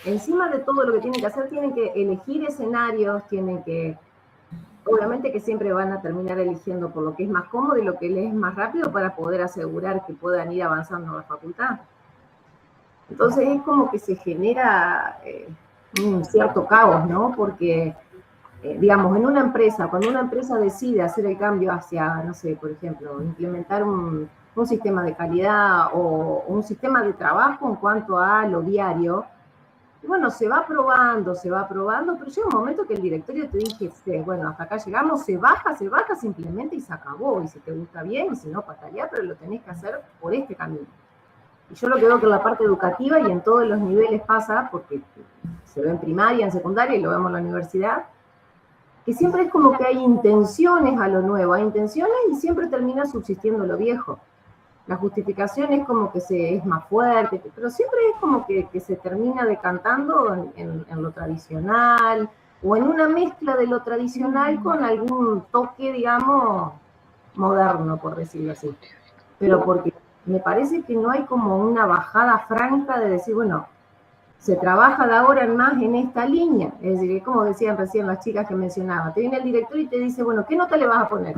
encima de todo lo que tienen que hacer, tienen que elegir escenarios, tienen que, obviamente que siempre van a terminar eligiendo por lo que es más cómodo y lo que les es más rápido para poder asegurar que puedan ir avanzando en la facultad. Entonces es como que se genera un cierto caos, ¿no? Porque, digamos, en una empresa, cuando una empresa decide hacer el cambio hacia, no sé, por ejemplo, implementar un sistema de calidad o un sistema de trabajo en cuanto a lo diario. Y bueno, se va probando, pero llega un momento que el directorio te dice, bueno, hasta acá llegamos, se baja simplemente y se acabó. Y si te gusta bien, y si no, patalea, pero lo tenés que hacer por este camino. Y yo lo que veo que en la parte educativa y en todos los niveles pasa, porque se ve en primaria, en secundaria y lo vemos en la universidad, que siempre es como que hay intenciones a lo nuevo, hay intenciones y siempre termina subsistiendo lo viejo. La justificación es como que es más fuerte, pero siempre es como que se termina decantando en lo tradicional o en una mezcla de lo tradicional con algún toque, digamos, moderno, por decirlo así. Pero porque me parece que no hay como una bajada franca de decir, bueno, se trabaja de ahora en más en esta línea. Es decir, como decían recién las chicas que mencionaba, te viene el director y te dice, bueno, ¿qué nota le vas a poner?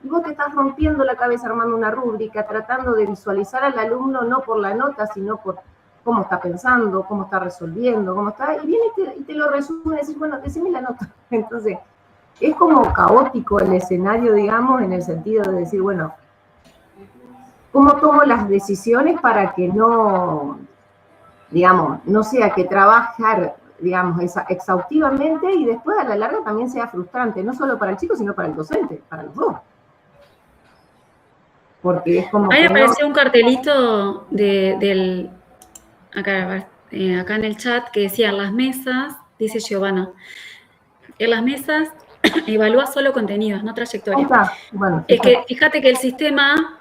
Y vos te estás rompiendo la cabeza armando una rúbrica, tratando de visualizar al alumno no por la nota, sino por cómo está pensando, cómo está resolviendo, cómo está, y viene y te lo resume y decís, bueno, decime la nota. Entonces, es como caótico el escenario, digamos, en el sentido de decir, bueno, ¿cómo tomo las decisiones para que no, digamos, no sea que trabajar, digamos, exhaustivamente y después a la larga también sea frustrante, no solo para el chico, sino para el docente, para los dos? Porque es como... Ahí apareció un cartelito acá en el chat que decía, en las mesas, dice Giovanna, en las mesas evalúa solo contenidos, no trayectoria. Bueno, es que fíjate que el sistema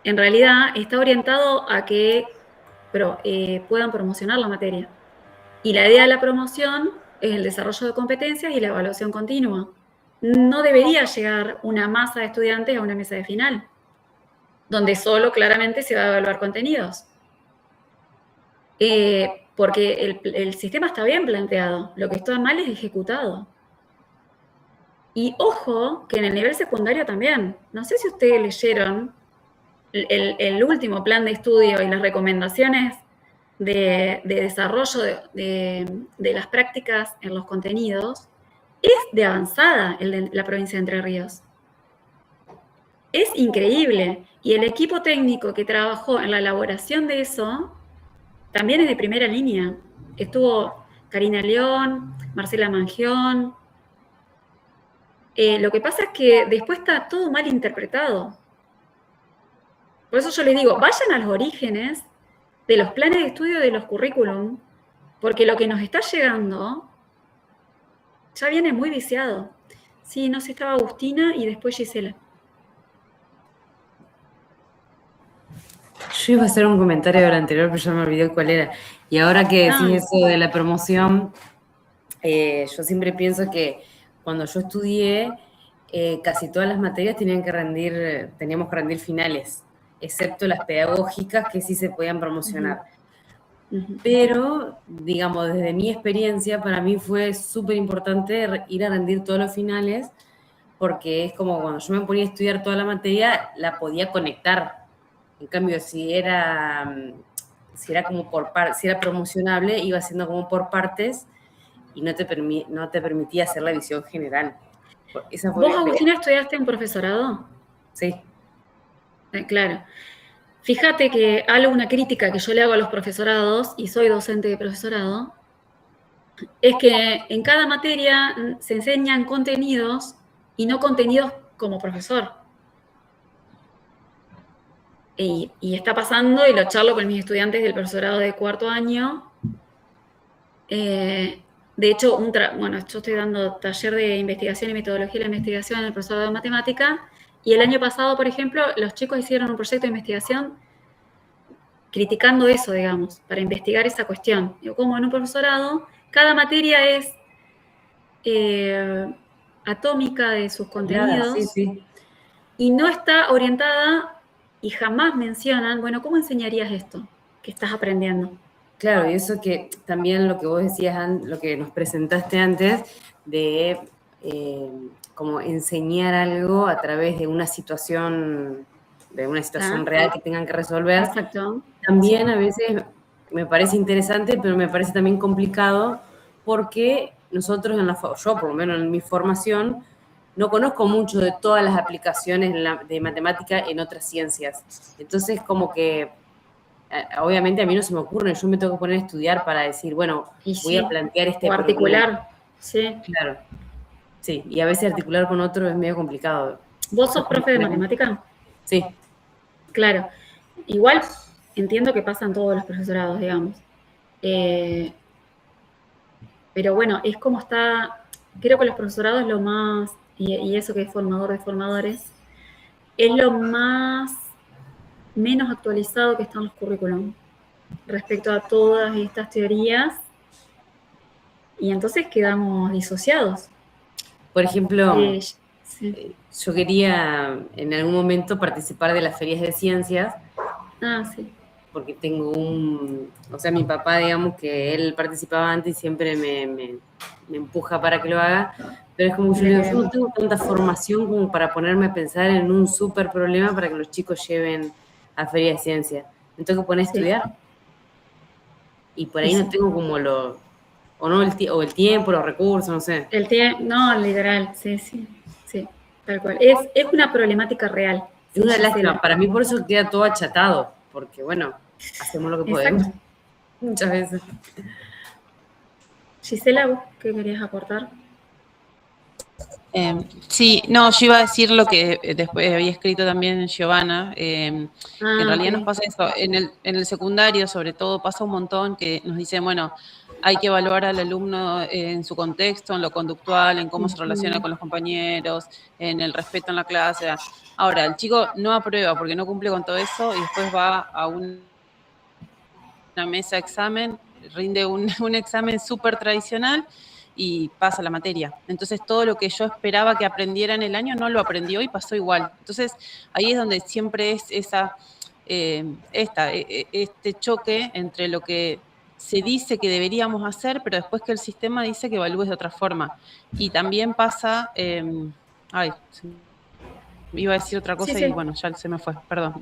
en realidad está orientado a que puedan promocionar la materia. Y la idea de la promoción es el desarrollo de competencias y la evaluación continua. No debería llegar una masa de estudiantes a una mesa de final, donde solo claramente se va a evaluar contenidos. Porque el sistema está bien planteado, lo que está mal es ejecutado. Y ojo, que en el nivel secundario también. No sé si ustedes leyeron el último plan de estudio y las recomendaciones de desarrollo de las prácticas en los contenidos. Es de avanzada el de la provincia de Entre Ríos. Es increíble. Y el equipo técnico que trabajó en la elaboración de eso también es de primera línea. Estuvo Karina León, Marcela Mangión. Lo que pasa es que después está todo mal interpretado. Por eso yo les digo, vayan a los orígenes de los planes de estudio de los currículum, porque lo que nos está llegando ya viene muy viciado. Sí, no sé, estaba Agustina y después Gisela. Yo iba a hacer un comentario del anterior, pero ya me olvidé cuál era. Y ahora que decís eso de la promoción, yo siempre pienso que cuando yo estudié, casi todas las materias teníamos que rendir finales, excepto las pedagógicas que sí se podían promocionar. Pero, digamos, desde mi experiencia, para mí fue súper importante ir a rendir todos los finales, porque es como cuando yo me ponía a estudiar toda la materia, la podía conectar. En cambio, si era como si era promocionable, iba siendo como por partes y no te permitía hacer la visión general. ¿Vos, Agustina, estudiaste en profesorado? Sí. Claro. Fíjate que una crítica que yo le hago a los profesorados, y soy docente de profesorado, es que en cada materia se enseñan contenidos y no contenidos como profesor. Y está pasando, y lo charlo con mis estudiantes del profesorado de cuarto año. De hecho, yo estoy dando taller de investigación y metodología de la investigación en el profesorado de matemática, y el año pasado, por ejemplo, los chicos hicieron un proyecto de investigación criticando eso, digamos, para investigar esa cuestión. Como en un profesorado, cada materia es atómica de sus contenidos, y no está orientada, y jamás mencionan, bueno, ¿cómo enseñarías esto que estás aprendiendo? Claro, y eso que también lo que vos decías, lo que nos presentaste antes, de como enseñar algo a través de una situación real que tengan que resolver. Exacto. También a veces me parece interesante, pero me parece también complicado, porque nosotros yo por lo menos en mi formación, no conozco mucho de todas las aplicaciones de matemática en otras ciencias. Entonces, como que, obviamente a mí no se me ocurre, yo me tengo que poner a estudiar para decir, bueno, voy a plantear este problema. Articular, sí. Claro. Sí, y a veces articular con otro es medio complicado. ¿Vos sos profe de matemática? Sí. Claro. Igual entiendo que pasan todos los profesorados, digamos. Pero bueno, es como está, creo que los profesorados es lo más, y eso que es formador de formadores, es lo menos actualizado que están los currículum respecto a todas estas teorías, y entonces quedamos disociados. Por ejemplo, yo quería en algún momento participar de las ferias de ciencias. Sí. Porque tengo o sea, mi papá, digamos, que él participaba antes y siempre me empuja para que lo haga, pero es como que yo no tengo tanta formación como para ponerme a pensar en un súper problema para que los chicos lleven a feria de ciencia. Me tengo que poner a estudiar. Y por ahí no tengo como el tiempo, los recursos, no sé. No, literal, sí, tal cual. Es una problemática real. Es una lástima. Para mí por eso queda todo achatado, porque bueno, hacemos lo que podemos. Muchas veces. Gisela, ¿vos qué querías aportar? Sí, no, yo iba a decir lo que después había escrito también Giovanna, que en realidad nos pasa eso, en el secundario sobre todo pasa un montón que nos dicen, bueno, hay que evaluar al alumno en su contexto, en lo conductual, en cómo se relaciona con los compañeros, en el respeto en la clase. Ahora, el chico no aprueba porque no cumple con todo eso y después va a una mesa de examen, rinde un examen súper tradicional y pasa la materia. Entonces, todo lo que yo esperaba que aprendiera en el año no lo aprendió y pasó igual. Entonces, ahí es donde siempre es este choque entre lo que se dice que deberíamos hacer, pero después que el sistema dice que evalúes de otra forma. Y también pasa... iba a decir otra cosa y bueno, ya se me fue, perdón.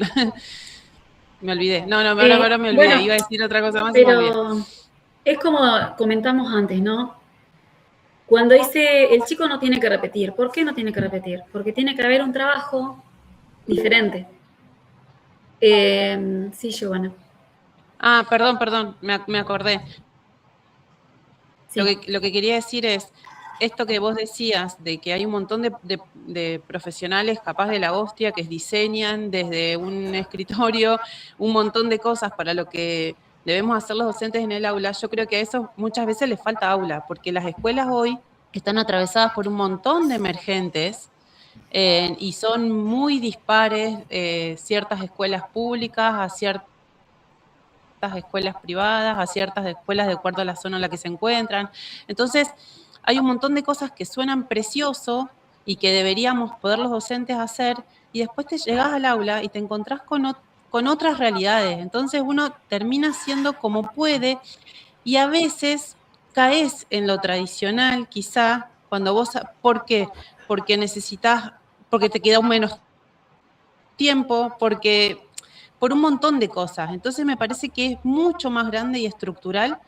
Me olvidé. Ahora me olvidé. Iba a decir otra cosa más y me olvidé. Es como comentamos antes, ¿no? Cuando dice el chico no tiene que repetir, ¿por qué no tiene que repetir? Porque tiene que haber un trabajo diferente. Sí, Giovanna. Perdón, me acordé. Sí. Lo que quería decir es, esto que vos decías, de que hay un montón de profesionales capaz de la hostia que diseñan desde un escritorio un montón de cosas para lo que debemos hacer los docentes en el aula, yo creo que a eso muchas veces les falta aula, porque las escuelas hoy están atravesadas por un montón de emergentes y son muy dispares ciertas escuelas públicas a ciertas escuelas privadas, a ciertas escuelas de acuerdo a la zona en la que se encuentran. Entonces, hay un montón de cosas que suenan precioso y que deberíamos poder los docentes hacer, y después te llegás al aula y te encontrás con otras realidades. Entonces uno termina haciendo como puede y a veces caes en lo tradicional, quizá, cuando vos... ¿Por qué? Porque porque te queda menos tiempo, por un montón de cosas. Entonces me parece que es mucho más grande y estructural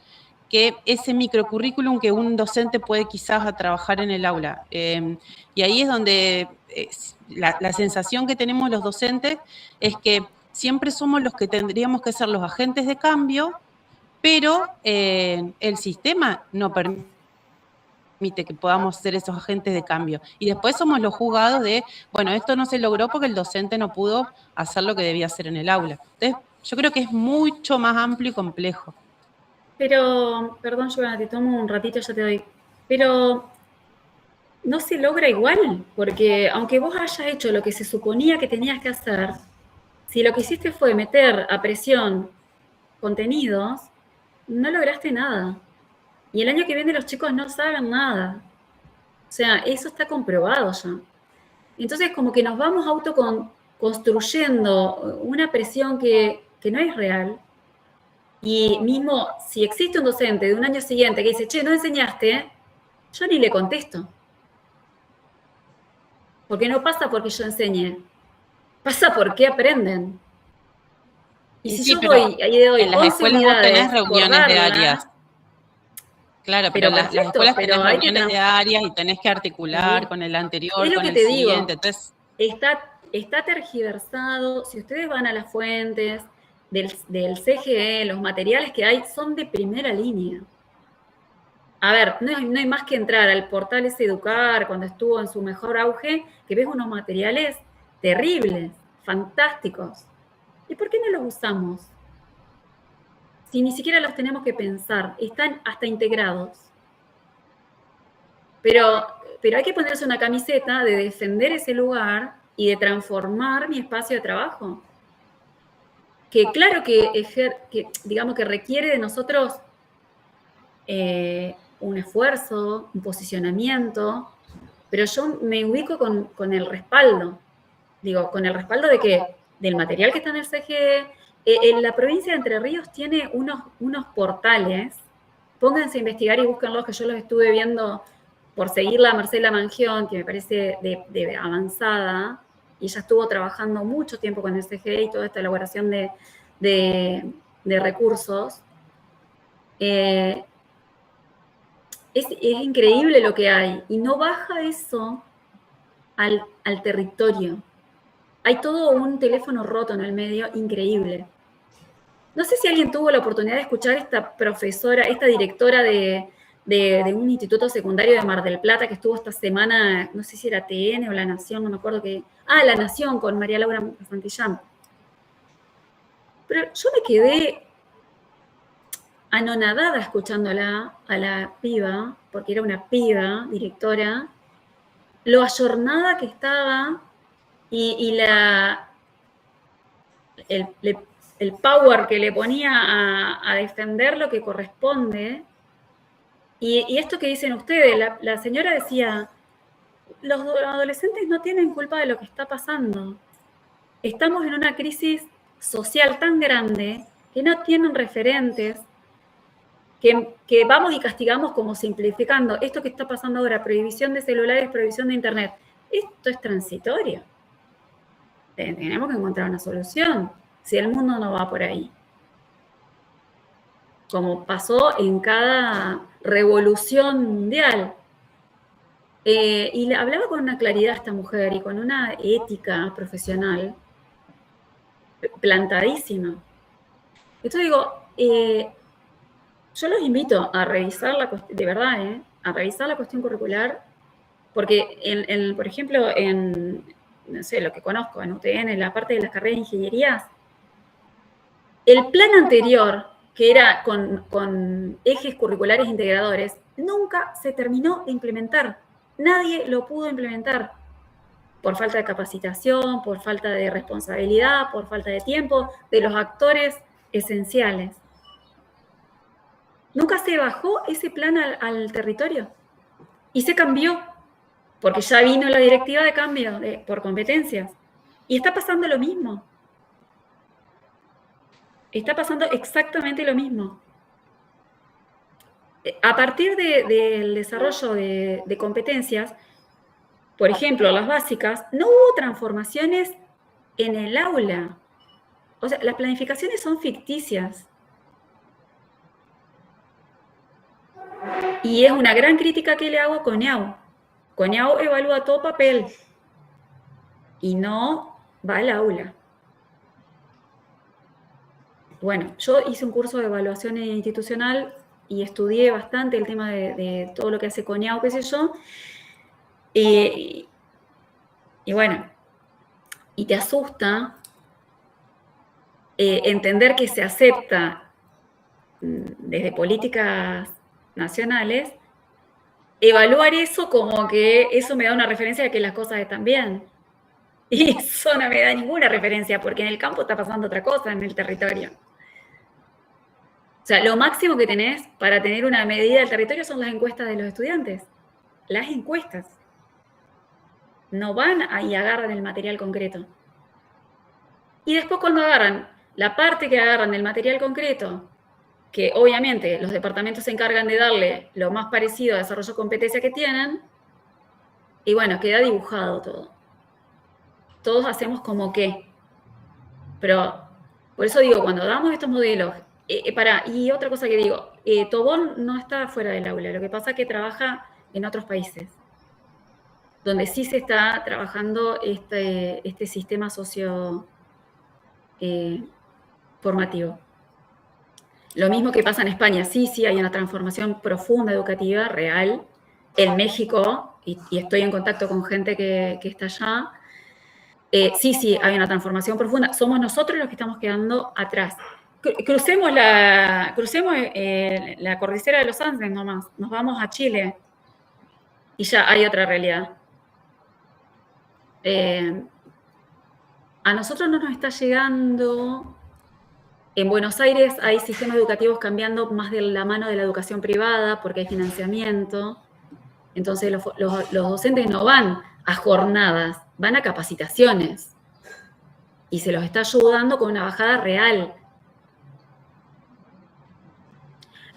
que ese microcurrículum que un docente puede quizás trabajar en el aula. Y ahí es donde la sensación que tenemos los docentes es que siempre somos los que tendríamos que ser los agentes de cambio, pero el sistema no permite que podamos ser esos agentes de cambio. Y después somos los juzgados de, bueno, esto no se logró porque el docente no pudo hacer lo que debía hacer en el aula. Entonces, yo creo que es mucho más amplio y complejo. Pero, perdón, Giovanna, te tomo un ratito, ya te doy. Pero no se logra igual, porque aunque vos hayas hecho lo que se suponía que tenías que hacer, si lo que hiciste fue meter a presión contenidos, no lograste nada. Y el año que viene los chicos no saben nada. O sea, eso está comprobado ya. Entonces, como que nos vamos autoconstruyendo una presión que no es real. Y mismo, si existe un docente de un año siguiente que dice, che, no enseñaste, yo ni le contesto. Porque no pasa porque yo enseñe, pasa porque aprenden. Y si yo voy, ahí de hoy, en las escuelas vos tenés reuniones de áreas. Claro, pero las perfecto, escuelas pero tenés hay que reuniones de áreas y tenés que articular con el anterior, Es lo con que el te digo. siguiente. Entonces, Está tergiversado. Si ustedes van a las fuentes del CGE, los materiales que hay son de primera línea. A ver, no hay más que entrar al portal Educar cuando estuvo en su mejor auge, que ves unos materiales terribles, fantásticos. ¿Y por qué no los usamos? Si ni siquiera los tenemos que pensar, están hasta integrados. Pero hay que ponerse una camiseta de defender ese lugar y de transformar mi espacio de trabajo. Que claro que digamos que requiere de nosotros un esfuerzo, un posicionamiento, pero yo me ubico con el respaldo. Digo, con el respaldo de que del material que está en el CGE, la provincia de Entre Ríos tiene unos portales. Pónganse a investigar y búsquenlos, que yo los estuve viendo por seguirla a Marcela Mangión, que me parece de avanzada, y ella estuvo trabajando mucho tiempo con el CGE y toda esta elaboración de recursos. Es increíble lo que hay, y no baja eso al territorio. Hay todo un teléfono roto en el medio, increíble. No sé si alguien tuvo la oportunidad de escuchar esta profesora, esta directora de un instituto secundario de Mar del Plata que estuvo esta semana, no sé si era TN o La Nación, no me acuerdo qué. La Nación, con María Laura Santillán. Pero yo me quedé anonadada escuchándola a la piba, porque era una piba directora, lo ayornada que estaba y el power que le ponía a defender lo que corresponde. Y esto que dicen ustedes, la señora decía, los adolescentes no tienen culpa de lo que está pasando. Estamos en una crisis social tan grande que no tienen referentes, que vamos y castigamos como simplificando. Esto que está pasando ahora, prohibición de celulares, prohibición de internet, esto es transitorio. Tenemos que encontrar una solución, si el mundo no va por ahí. Como pasó en cada revolución mundial. Y le hablaba con una claridad esta mujer y con una ética profesional plantadísima. Entonces digo, yo los invito a revisar de verdad, a revisar la cuestión curricular, porque por ejemplo, no sé, lo que conozco en UTN, en la parte de las carreras de ingenierías, el plan anterior, que era con ejes curriculares integradores, nunca se terminó de implementar. Nadie lo pudo implementar por falta de capacitación, por falta de responsabilidad, por falta de tiempo de los actores esenciales. Nunca se bajó ese plan al territorio y se cambió, porque ya vino la directiva de cambio por competencias. Y está pasando lo mismo. Está pasando exactamente lo mismo. A partir del desarrollo de competencias, por ejemplo, las básicas, no hubo transformaciones en el aula. O sea, las planificaciones son ficticias. Y es una gran crítica que le hago a CONEAU. CONEAU evalúa todo papel y no va al aula. Bueno, yo hice un curso de evaluación institucional y estudié bastante el tema de todo lo que hace CONEAU, qué sé yo. Y bueno, y te asusta entender que se acepta desde políticas nacionales, evaluar eso como que eso me da una referencia de que las cosas están bien. Y eso no me da ninguna referencia, porque en el campo está pasando otra cosa, en el territorio. O sea, lo máximo que tenés para tener una medida del territorio son las encuestas de los estudiantes. Las encuestas. No van y agarran el material concreto. Y después cuando agarran la parte que agarran del material concreto, que obviamente los departamentos se encargan de darle lo más parecido a desarrollo de competencia que tienen, y bueno, queda dibujado todo. Todos hacemos como que. Pero, por eso digo, cuando damos estos modelos, y otra cosa que digo, Tobón no está fuera del aula, lo que pasa es que trabaja en otros países, donde sí se está trabajando este sistema socio formativo. Lo mismo que pasa en España, sí hay una transformación profunda educativa, real. En México, y estoy en contacto con gente que está allá, sí hay una transformación profunda. Somos nosotros los que estamos quedando atrás. Crucemos la cordillera de los Andes nomás, nos vamos a Chile y ya hay otra realidad. A nosotros no nos está llegando. En Buenos Aires hay sistemas educativos cambiando más de la mano de la educación privada porque hay financiamiento. Entonces los docentes no van a jornadas, van a capacitaciones. Y se los está ayudando con una bajada real.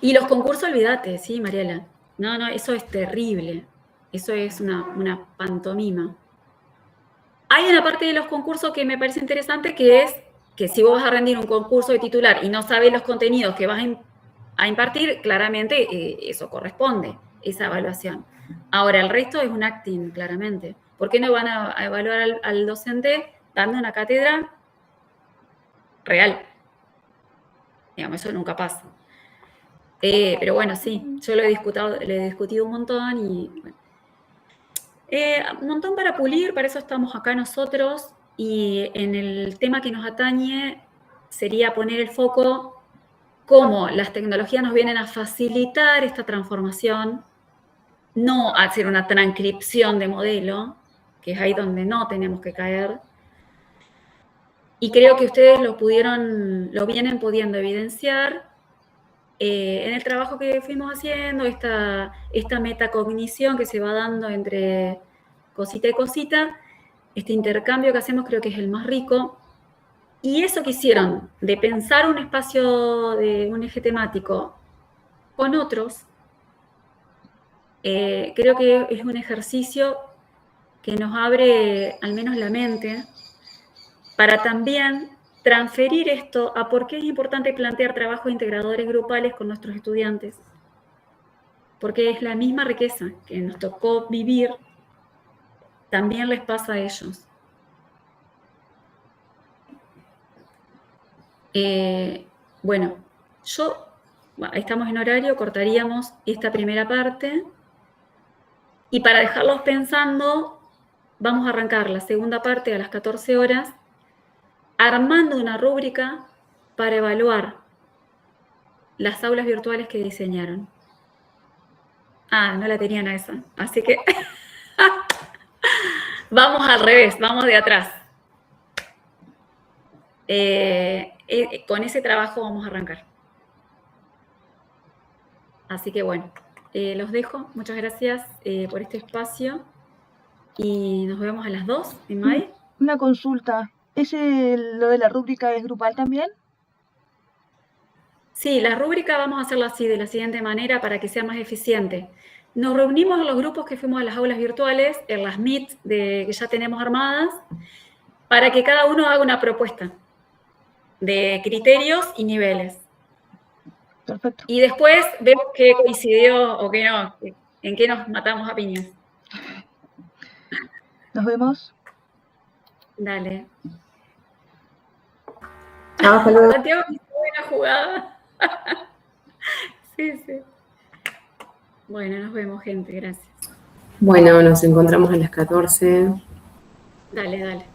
Y los concursos, olvídate, sí, Mariela. No, eso es terrible. Eso es una pantomima. Hay una parte de los concursos que me parece interesante, que es que si vos vas a rendir un concurso de titular y no sabes los contenidos que vas a impartir, claramente eso corresponde, esa evaluación. Ahora, el resto es un acting, claramente. ¿Por qué no van a evaluar al docente dando una cátedra real? Digamos, eso nunca pasa. Pero bueno, sí, yo lo he discutido un montón y bueno. Un montón para pulir, para eso estamos acá nosotros, y en el tema que nos atañe sería poner el foco cómo las tecnologías nos vienen a facilitar esta transformación, no a hacer una transcripción de modelo, que es ahí donde no tenemos que caer, y creo que ustedes lo vienen pudiendo evidenciar en el trabajo que fuimos haciendo, esta metacognición que se va dando entre cosita y cosita, este intercambio que hacemos creo que es el más rico. Y eso que hicieron de pensar un espacio de un eje temático con otros, creo que es un ejercicio que nos abre al menos la mente para también transferir esto a por qué es importante plantear trabajos integradores grupales con nuestros estudiantes. Porque es la misma riqueza que nos tocó vivir, también les pasa a ellos. Bueno, estamos en horario, cortaríamos esta primera parte. Y para dejarlos pensando, vamos a arrancar la segunda parte a las 14 horas, armando una rúbrica para evaluar las aulas virtuales que diseñaron. No la tenían a esa, así que vamos al revés, vamos de atrás. Con ese trabajo vamos a arrancar. Así que bueno, los dejo. Muchas gracias por este espacio y nos vemos a las 2 en mayo. Una consulta. ¿Lo de la rúbrica es grupal también? Sí, la rúbrica vamos a hacerla así, de la siguiente manera, para que sea más eficiente. Nos reunimos en los grupos que fuimos a las aulas virtuales, en las Meet que ya tenemos armadas, para que cada uno haga una propuesta de criterios y niveles. Perfecto. Y después vemos qué coincidió o qué no, en qué nos matamos a piñas. Nos vemos. Dale. Hasta luego. Santiago, qué buena jugada. Sí. Bueno, nos vemos, gente. Gracias. Bueno, nos encontramos a las 14. Dale.